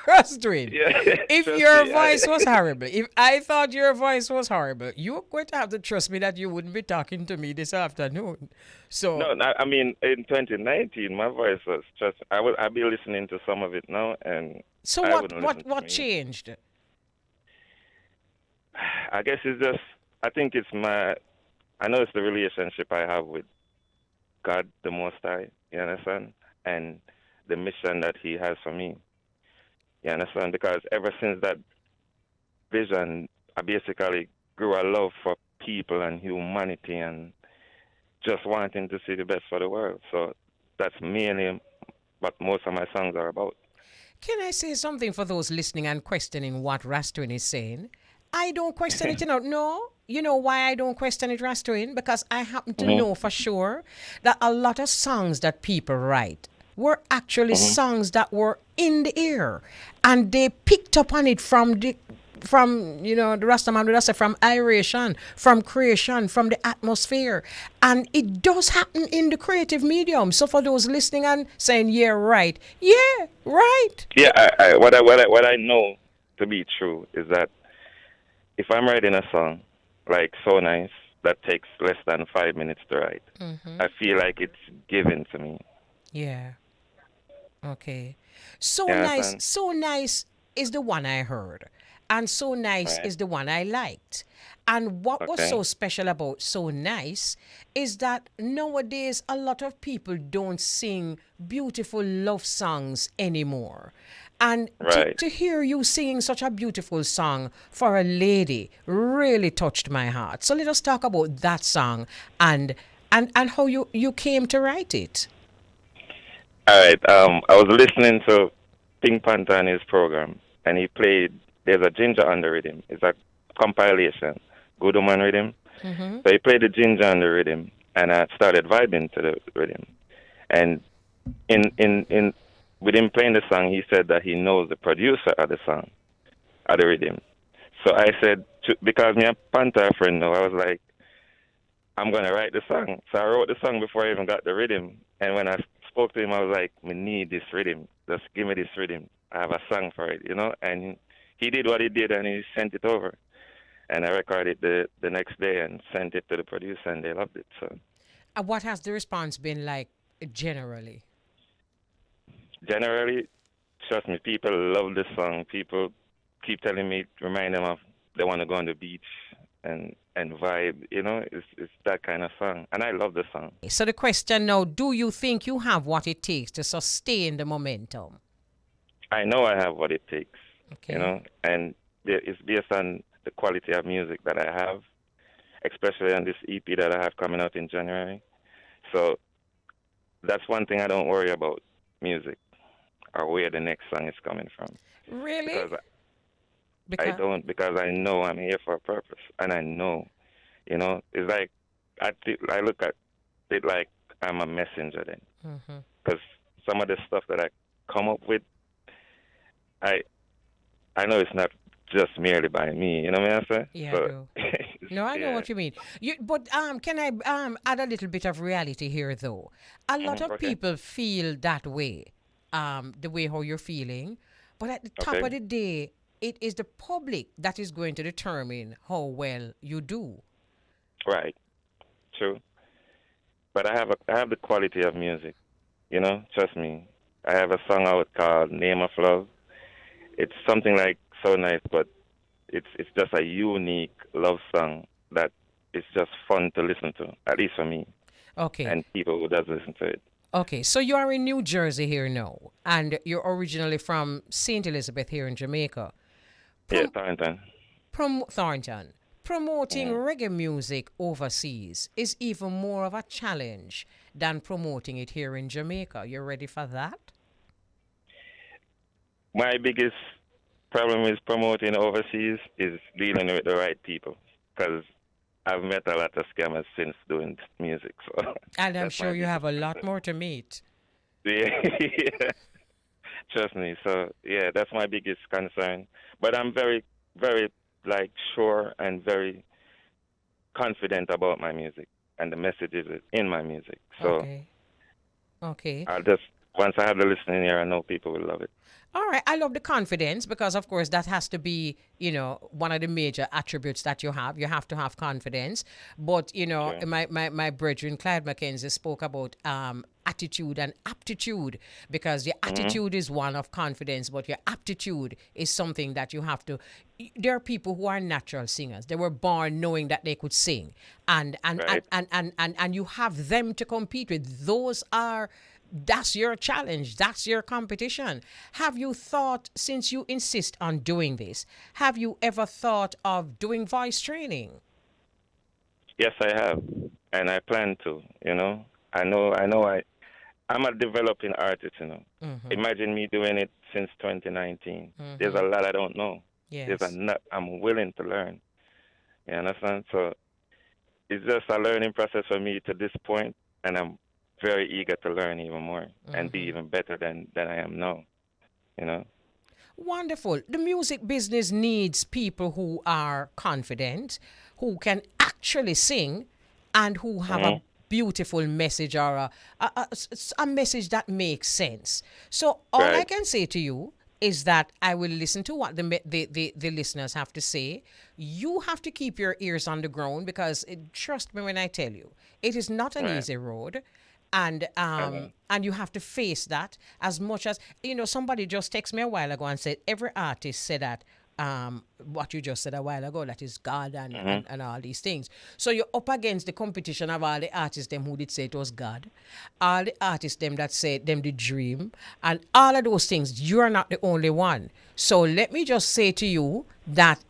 A: Ras Twyn,
D: Yeah,
A: if
D: trust
A: your
D: me.
A: voice was horrible, if I thought your voice was horrible, you're going to have to trust me that you wouldn't be talking to me this afternoon. So,
D: No, I mean, in 2019, my voice was just. I'd be listening to some of it now, and
A: so
D: I
A: what
D: wouldn't
A: what
D: listen to
A: what
D: me.
A: changed?
D: I guess it's just. I think it's my. I know it's the relationship I have with God, the Most High. You understand? And the mission that He has for me. You understand? Because ever since that vision, I basically grew a love for people and humanity and just wanting to see the best for the world. So that's mainly what most of my songs are about.
A: Can I say something for those listening and questioning what Ras Twyn is saying? I don't question it, No. You know why I don't question it, Ras Twyn? Because I happen to
D: Mhm.
A: know for sure that a lot of songs that people write were actually
D: Mhm.
A: songs that were in the air. And they picked up on it from the Rastaman would say from aeration, from creation, from the atmosphere. And it does happen in the creative medium. So for those listening and saying, yeah, right. Yeah, right.
D: Yeah, what I know to be true is that if I'm writing a song like So Nice that takes less than 5 minutes to write, I feel like it's given to me.
A: Yeah. Okay.
D: You understand?
A: So nice is the one I heard. And so nice
D: Right.
A: is the one I liked. And what was
D: Okay.
A: so special about so nice is that nowadays a lot of people don't sing beautiful love songs anymore. And
D: Right.
A: to hear you singing such a beautiful song for a lady really touched my heart. So let us talk about that song and and how you came to write it.
D: All right. I was listening to Pink Panther and his program, and he played. There's a ginger on the rhythm. It's a compilation, Good Woman rhythm. So he played the ginger on the rhythm, and I started vibing to the rhythm. And in with him playing the song, he said that he knows the producer of the song, of the rhythm. So I said, because me a Panther friend now, I was like, I'm gonna write the song. So I wrote the song before I even got the rhythm. And when I spoke to him, I was like, "We need this rhythm. Just give me this rhythm. I have a song for it." And he did what he did, and he sent it over. And I recorded the next day and sent it to the producer, and they loved it. So
A: What has the response been like generally?
D: generally, trust me, people love this song. People keep telling me, remind them of they want to go on the beach and vibe. It's that kind of song, and I love the song.
A: So the question now, do you think you have what it takes to sustain the momentum?
D: I know I have what it takes,
A: Okay.
D: and it's based on the quality of music that I have, especially on this EP that I have coming out in January. So that's one thing I don't worry about music or where the next song is coming from
A: Really?
D: because I
A: Because
D: don't because I know I'm here for a purpose and I know, it's like I look at it like I'm a messenger then because some of the stuff that I come up with, I I know it's not just merely by me. You know what I'm saying?
A: yeah, I
D: So,
A: do. No, I know
D: yeah.
A: what you mean. But can I add a little bit of reality here though? A lot of
D: Okay.
A: people feel that way, the way how you're feeling, but at the top
D: Okay.
A: of the day, it is the public that is going to determine how well you do.
D: Right. True. But I have the quality of music. Trust me. I have a song out called "Name of Love." It's something like so nice, but it's just a unique love song that is just fun to listen to, at least for me
A: Okay.
D: and people who does listen to it.
A: Okay, so you are in New Jersey here now, and you're originally from St. Elizabeth here in Jamaica.
D: Yeah,
A: Prom-
D: Thornton.
A: Thornton, promoting
D: Mhm.
A: reggae music overseas is even more of a challenge than promoting it here in Jamaica. You ready for that?
D: My biggest problem is promoting overseas is dealing with the right people because I've met a lot of scammers since doing music. So
A: And I'm
D: that's my
A: sure you
D: biggest
A: have a lot
D: concern.
A: more to meet.
D: Yeah, yeah, trust me. So yeah, that's my biggest concern. But I'm very, very like sure and very confident about my music and the messages in my music. So
A: Okay. Okay.
D: I'll just once I have the listening ear, I know people will love it.
A: All right, I love the confidence because, of course, that has to be, one of the major attributes that you have. You have to have confidence. But,
D: Sure.
A: my brethren, Clyde Mackenzie, spoke about attitude and aptitude because your
D: Hmm.
A: attitude is one of confidence, but your aptitude is something that you have to. There are people who are natural singers. They were born knowing that they could sing,
D: Right.
A: and you have them to compete with. That's your challenge. That's your competition. Have you thought, since you insist on doing this, have you ever thought of doing voice training?
D: Yes, I have, and I plan to. I'm a developing artist.
A: Mm-hmm.
D: Imagine me doing it since 2019. There's
A: Mm-hmm.
D: a lot I don't know. There's a
A: Yes.
D: lot I'm willing to learn. You understand? So it's just a learning process for me to this point, and I'm very eager to learn even more and be
A: Mm-hmm.
D: even better than I am now. You know?
A: Wonderful. The music business needs people who are confident, who can actually sing, and who have a
D: Hmm.
A: beautiful message or a message that makes sense. So all I
D: Right.
A: can say to you is that I will listen to what the listeners have to say. You have to keep your ears on the ground because trust me when I tell you, it is not an
D: Right.
A: easy road, and you have to face that as much as somebody just texted me a while ago and said every artist said that what you just said a while ago, that is God
D: Hmm.
A: and all these things. So you're up against the competition of all the artists them who did say it was God, all the artists them that said them the dream, and all of those things. You're not the only one. So let me just say to you that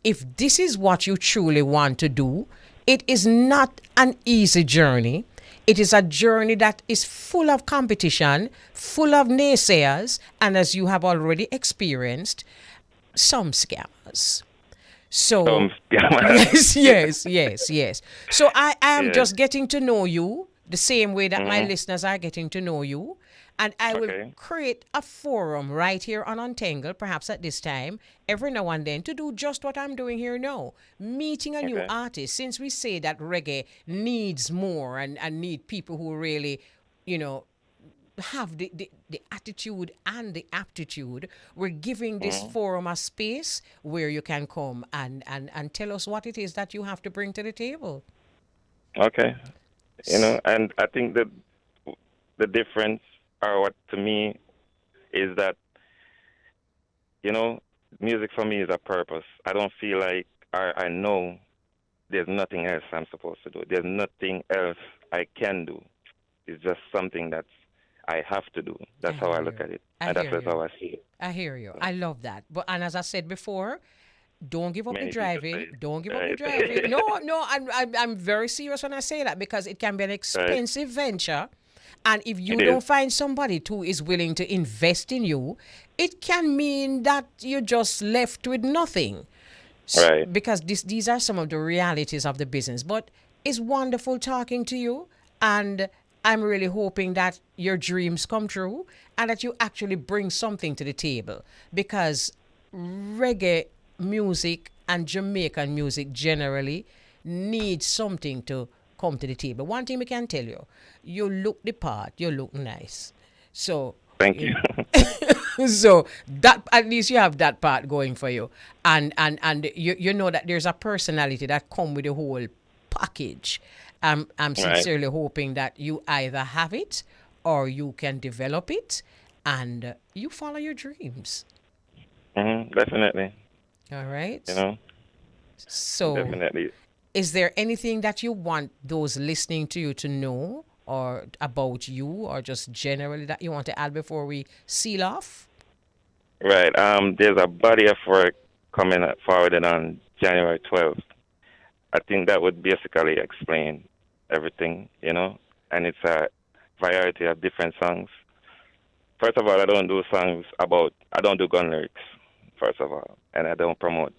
A: if this is what you truly want to do, it is not an easy journey. It is a journey that is full of competition, full of naysayers, and as you have already experienced, some scammers. So,
D: Yeah.
A: yes, yes, yes, yes. So I am
D: Yeah.
A: just getting to know you the same way that my
D: Hmm.
A: listeners are getting to know you. And I will
D: Okay.
A: create a forum right here on UnTengle, perhaps at this time, every now and then, to do just what I'm doing here now. Meeting a new
D: Okay.
A: artist, since we say that reggae needs more and need people who really, you know, have the attitude and the aptitude. We're giving this
D: Hmm.
A: forum a space where you can come and tell us what it is that you have to bring to the table.
D: Okay. And I think that the difference, or what to me, is that you know, music for me is a purpose. I don't feel like I know there's nothing else I'm supposed to do. There's nothing else I can do. It's just something that I have to do.
A: I
D: That's how I
A: hear
D: look
A: you.
D: at it,
A: I
D: and that's
A: hear
D: just
A: you.
D: how I see it.
A: I hear you.
D: So
A: I love that. But and as I said before, don't give up the
D: many people
A: driving.
D: say,
A: Don't give up the
D: right,
A: driving. No, no, I'm very serious when I say that because it can be an
D: right.
A: expensive venture. And if
D: It
A: you
D: is
A: don't find somebody who is willing to invest in you, it can mean that you're just left with nothing.
D: right.
A: Because these are some of the realities of the business. But it's wonderful talking to you. And I'm really hoping that your dreams come true and that you actually bring something to the table. Because reggae music and Jamaican music generally need something to come to the table. One thing we can tell you, you look the part, you look nice. So,
D: Thank
A: you
D: you.
A: know, so that at least you have that part going for you. And you know that there's a personality that come with the whole package. I'm
D: Right.
A: sincerely hoping that you either have it or you can develop it and you follow your dreams.
D: Definitely.
A: All
D: You
A: right.
D: know,
A: So,
D: definitely.
A: is there anything that you want those listening to you to know or about you or just generally that you want to add before we seal off?
D: Right. There's a body of work coming forwarded on January 12th. I think that would basically explain everything, and it's a variety of different songs. First of all, I don't do gun lyrics, first of all, and I don't promote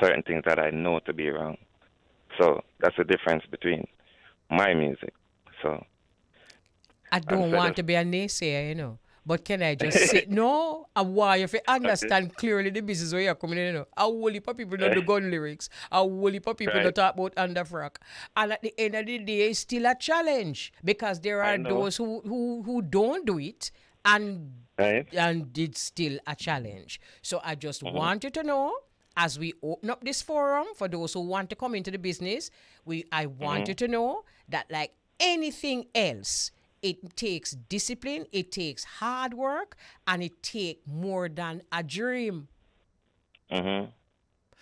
D: certain things that I know to be wrong. So that's the difference between my music. So,
A: I
D: as I
A: don't
D: said,
A: want to be a naysayer, But can I just say, no, I want you to
D: okay,
A: understand clearly the business where you're coming in, A whole heap of people know the gun lyrics. A whole heap of people
D: right.
A: not talk about underfrack. And at the end of the day, it's still a challenge because there
D: I
A: are
D: know.
A: those who don't do it and
D: Right.
A: and it's still a challenge. So I just
D: Mm-hmm.
A: want you to know, as we open up this forum for those who want to come into the business, I want you
D: Mm-hmm.
A: to know that like anything else, it takes discipline, it takes hard work, and it takes more than a dream.
D: Mm-hmm.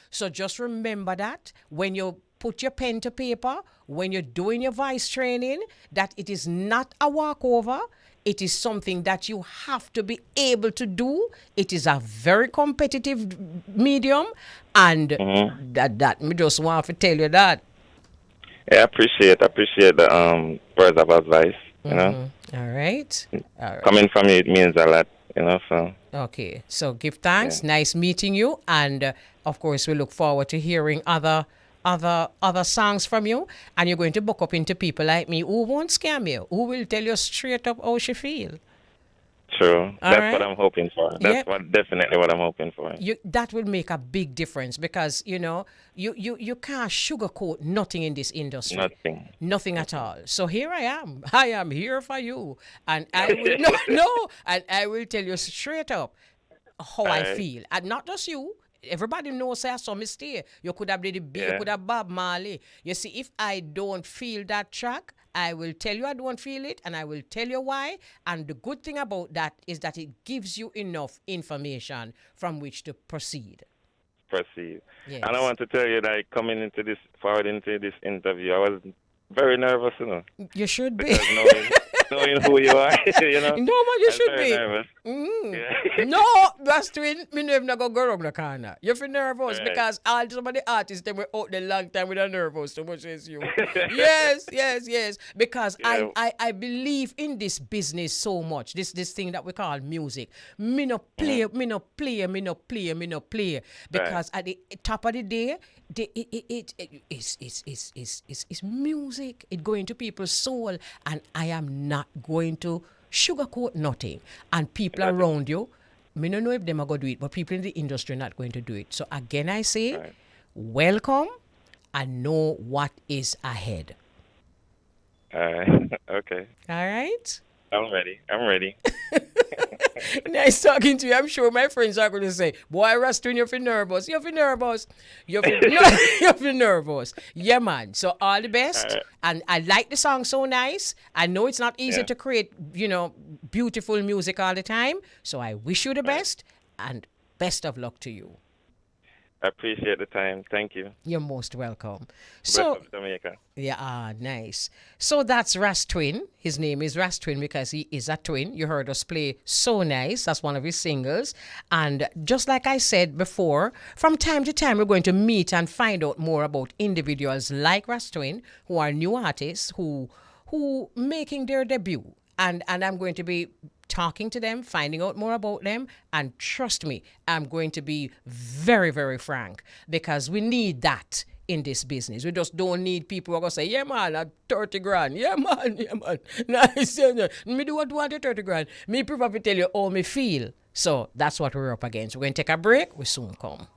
A: So just remember that when you put your pen to paper, when you're doing your voice training, that it is not a walkover. It is something that you have to be able to do. It is a very competitive medium, and
D: Mm-hmm.
A: that me just want to tell you that.
D: Yeah, I appreciate the words of advice. You know,
A: All right. All right.
D: coming from you, it means a lot. You know, so
A: Okay. So give
D: yeah.
A: thanks. Nice meeting you, and of course we look forward to hearing other songs from you. And you're going to book up into people like me who won't scam you, who will tell you straight up how she feel.
D: True.
A: All
D: That's what
A: right.
D: I'm hoping for. That's
A: Yep.
D: what definitely what I'm hoping for.
A: That will make a big difference because you can't sugarcoat nothing in this industry,
D: Nothing.
A: nothing at all. So here I am here for you, and I will no, and I will tell you straight up how I
D: Alright.
A: feel, and not just you. Everybody knows I saw mistake. You could have did it big, you
D: Yeah.
A: could have Bob Marley. You see, if I don't feel that track, I will tell you I don't feel it, and I will tell you why. And the good thing about that is that it gives you enough information from which to proceed.
D: Proceed.
A: Yes.
D: And I want to tell you that forward into this interview, I was very nervous, you know,
A: You should be.
D: because knowing who you are, you know,
A: No, man, you
D: I was
A: should
D: very
A: be.
D: nervous. Yeah.
A: No, Ras Twyn, me never not go around the corner. You feel nervous
D: Right.
A: because all some of the artists they were out there long time with a nervous so much as you. Yes, yes, yes. Because
D: Yeah.
A: I believe in this business so much. This thing that we call music. Me no play, me no play, me no play, me no play. Because at the top of the day, it's music. It go into people's soul, and I am not going to sugarcoat nothing. And people around you, me don't know if them are going to do it, but people in the industry are not going to do it. So again, I say,
D: Right.
A: welcome and know what is ahead.
D: Okay.
A: All right?
D: I'm ready. I'm ready.
A: Nice talking to you. I'm sure my friends are going to say, boy, Ras Twyn, you feel nervous. You feel nervous. You feel, no, you feel nervous. Yeah, man. So all the best.
D: All right.
A: And I like the song so nice. I know it's not easy
D: Yeah.
A: to create, beautiful music all the time. So I wish you the best and best of luck to you.
D: I appreciate the time. Thank you.
A: You're most welcome.
D: Best
A: So,
D: of Jamaica.
A: yeah, nice. So that's Ras Twyn. His name is Ras Twyn because he is a twin. You heard us play So Nice. That's one of his singles. And just like I said before, from time to time, we're going to meet and find out more about individuals like Ras Twyn, who are new artists, who making their debut. And I'm going to be talking to them, finding out more about them, and trust me, I'm going to be very, very frank because we need that in this business. We just don't need people who are going to say, yeah, man, at 30 grand. Yeah, man, yeah, man. Nice. Yeah. Me do what you want at 30 grand. Me prefer to tell you how me feel. So that's what we're up against. We're going to take a break. We soon come.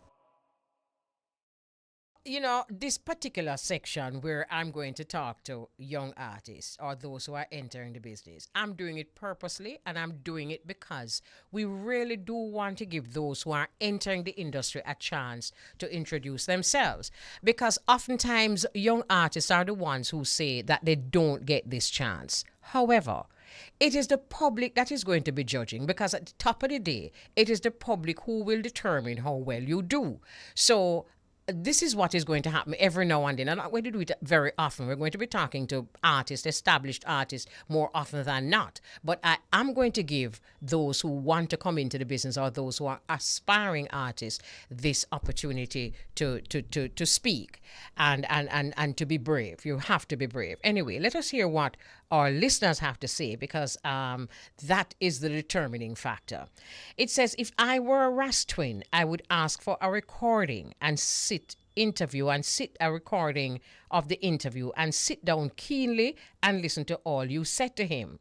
A: This particular section where I'm going to talk to young artists or those who are entering the business, I'm doing it purposely and I'm doing it because we really do want to give those who are entering the industry a chance to introduce themselves. Because oftentimes young artists are the ones who say that they don't get this chance. However, it is the public that is going to be judging because at the top of the day, it is the public who will determine how well you do. So this is what is going to happen every now and then. I'm not going to do it very often. We're going to be talking to artists, established artists, more often than not. But I am going to give those who want to come into the business or those who are aspiring artists this opportunity to speak and to be brave. You have to be brave. Anyway, let us hear what our listeners have to say because that is the determining factor. It says, if I were a Ras Twyn, I would ask for a recording and sit a recording of the interview and sit down keenly and listen to all you said to him.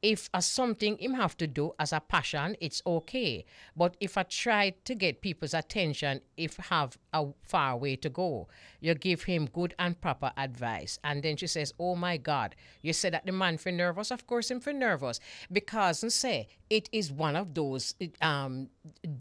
A: If as something him have to do as a passion, it's okay. But if I try to get people's attention, if have a far way to go, you give him good and proper advice. And then she says, oh my God, you said that the man for nervous. Of course him for nervous. Because and say it is one of those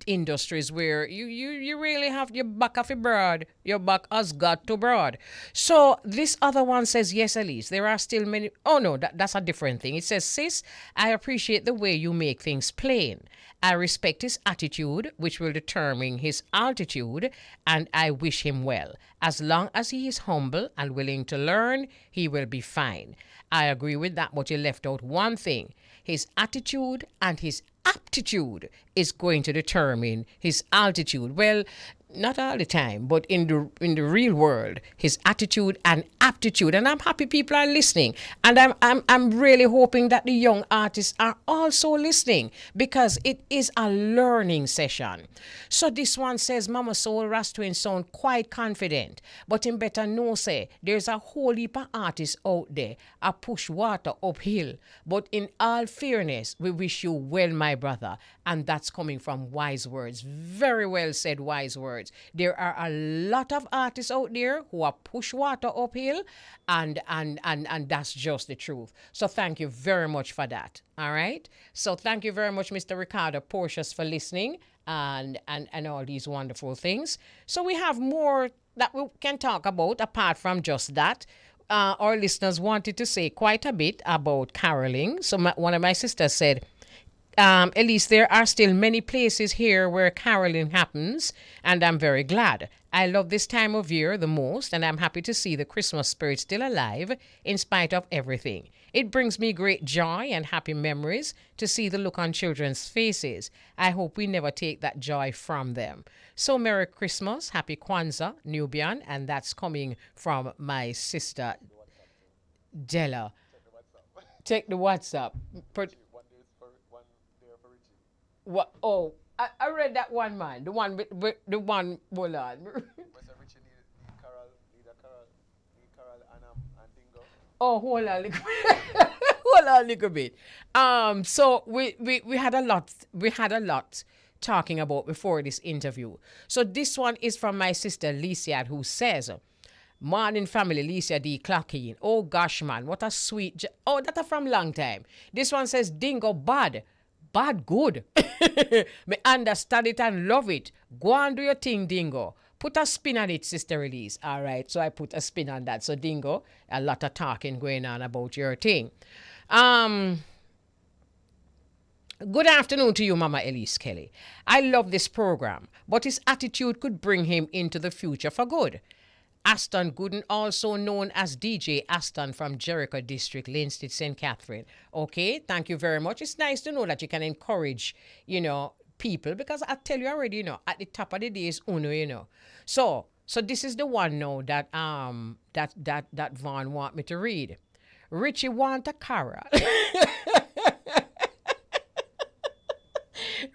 A: industries where you really have your back off your broad. Your back has got to broad. So this other one says, yes, Elise, there are still many. Oh no, that's a different thing. It says, sis, I appreciate the way you make things plain. I respect his attitude, which will determine his altitude, and I wish him well. As long as he is humble and willing to learn, he will be fine. I agree with that, but you left out one thing. His attitude and his aptitude is going to determine his altitude. Well, not all the time, but in the real world, his attitude and aptitude. And I'm happy people are listening. And I'm really hoping that the young artists are also listening, because it is a learning session. So this one says, Mama Soul Ras Twyn sound quite confident, but in better know say there's a whole heap of artists out there a push water uphill. But in all fairness, we wish you well, my brother. And that's coming from wise words. Very well said, wise words. There are a lot of artists out there who are push water uphill, and that's just the truth. So thank you very much for that. All right. So thank you very much, Mr. Ricardo Porcius, for listening and all these wonderful things. So we have more that we can talk about apart from just that. Our listeners wanted to say quite a bit about caroling. So one of my sisters said, Elise, there are still many places here where caroling happens, and I'm very glad. I love this time of year the most, and I'm happy to see the Christmas spirit still alive in spite of everything. It brings me great joy and happy memories to see the look on children's faces. I hope we never take that joy from them. So Merry Christmas, Happy Kwanzaa, Nubian, and that's coming from my sister, Della. Take the WhatsApp. What? Oh, I read that one, man. The one with the one. Hold on. Oh, hold on, hold on a little bit. So we had a lot. We had a lot talking about before this interview. So this one is from my sister Licia, who says, "Morning, family, Licia D. Clocking. Oh gosh, man, what a sweet. Oh, that's from long time. This one says, Dingo bad. Bad good. Me understand it and love it. Go and do your thing, Dingo. Put a spin on it, Sister Elise. All right, so I put a spin on that. So, Dingo, a lot of talking going on about your thing. Good afternoon to you, Mama Elise Kelly. I love this program, but his attitude could bring him into the future for good. Aston Gooden, also known as DJ Aston from Jericho District, Linstead, St. Catherine. Okay, thank you very much. It's nice to know that you can encourage, people, because I tell you already, at the top of the day is uno, So this is the one now that that Vaughn want me to read. Richie want a carol.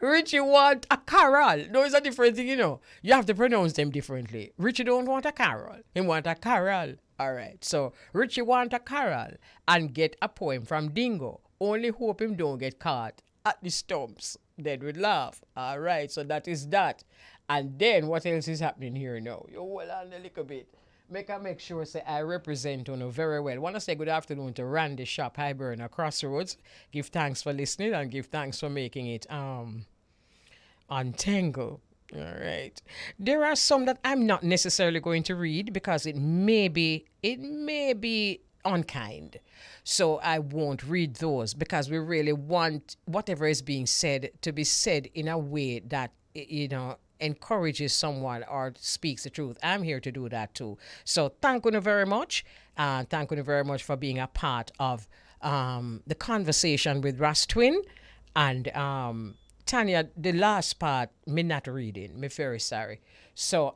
A: Richie want a carol. No, it's a different thing, You have to pronounce them differently. Richie don't want a carol. He want a carol. All right. So Richie want a carol and get a poem from Dingo. Only hope him don't get caught at the stumps. Then we'd laugh. All right. So that is that. And then what else is happening here now? You hold on a little bit. Make sure say I represent you very well. Want to say good afternoon to Randy Shop, Highburn, Crossroads. Give thanks for listening and give thanks for making it UnTengle. All right. There are some that I'm not necessarily going to read because it may be unkind. So I won't read those because we really want whatever is being said to be said in a way that encourages someone or speaks the truth. I'm here to do that too. So thank you very much. Thank you very much for being a part of the conversation with Ras Twyn. And Tanya, the last part, me not reading. Me very sorry. So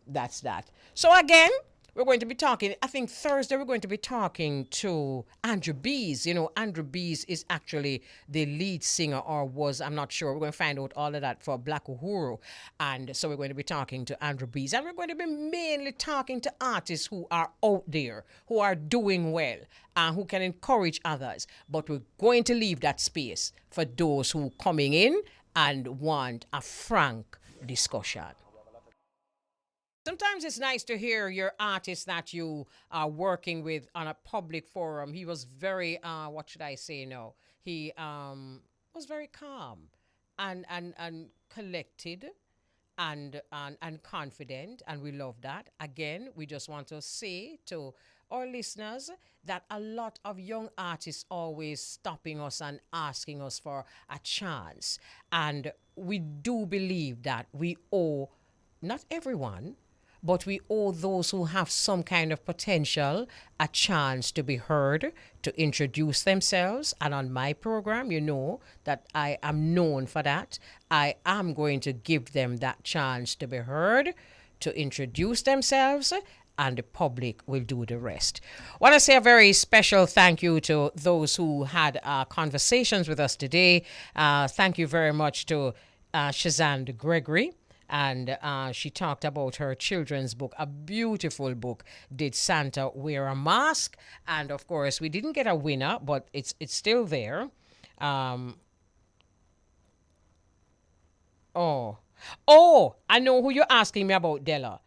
A: that's that. So again, we're going to be talking, I think Thursday we're going to be talking to Andrew Bees. You know, Andrew Bees is actually the lead singer, or was, I'm not sure. We're going to find out all of that for Black Uhuru. And so we're going to be talking to Andrew Bees. And we're going to be mainly talking to artists who are out there, who are doing well, and who can encourage others. But we're going to leave that space for those who coming in and want a frank discussion. Sometimes it's nice to hear your artist that you are working with on a public forum. He was very, what should I say now? He was very calm and collected and confident, and we love that. Again, we just want to say to our listeners that a lot of young artists always stopping us and asking us for a chance. And we do believe that we owe, not everyone, but we owe those who have some kind of potential a chance to be heard, to introduce themselves. And on my program, you know that I am known for that. I am going to give them that chance to be heard, to introduce themselves, and the public will do the rest. I want to say a very special thank you to those who had conversations with us today. Thank you very much to Chesand Gregory. And she talked about her children's book, a beautiful book, Did Santa Wear a Mask? And of course, we didn't get a winner, but it's still there. I know who you're asking me about, Della.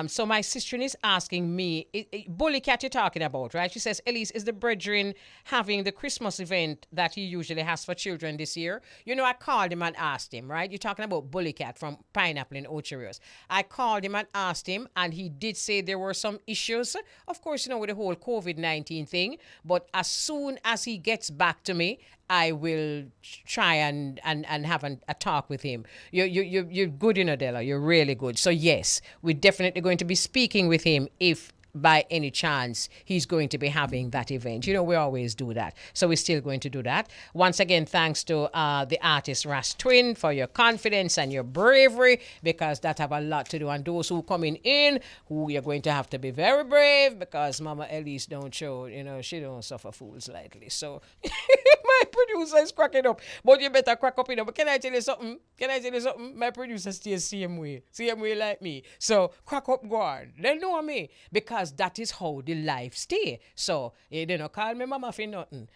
A: So my sister is asking me, Bully Cat you're talking about, right? She says, Elise, is the brethren having the Christmas event that he usually has for children this year? You know, I called him and asked him, right? You're talking about Bully Cat from Pineapple in Ocho. I called him and asked him, and he did say there were some issues, of course, you know, with the whole COVID-19 thing. But as soon as he gets back to me, I will try and have a talk with him. You're good, Della. You're really good. So yes, we're definitely going to be speaking with him if by any chance he's going to be having that event. You know, we always do that. So we're still going to do that. Once again, thanks to the artist Ras Twyn for your confidence and your bravery, because that have a lot to do. And those who coming in, who you're going to have to be very brave, because Mama Elise don't show, you know, she don't suffer fools lightly. So my producer is cracking up. But you better crack up, you know. But can I tell you something? My producer stays same way like me. So crack up, go on. They know me, because that is how the life stay. So, you don't call me mama for nothing.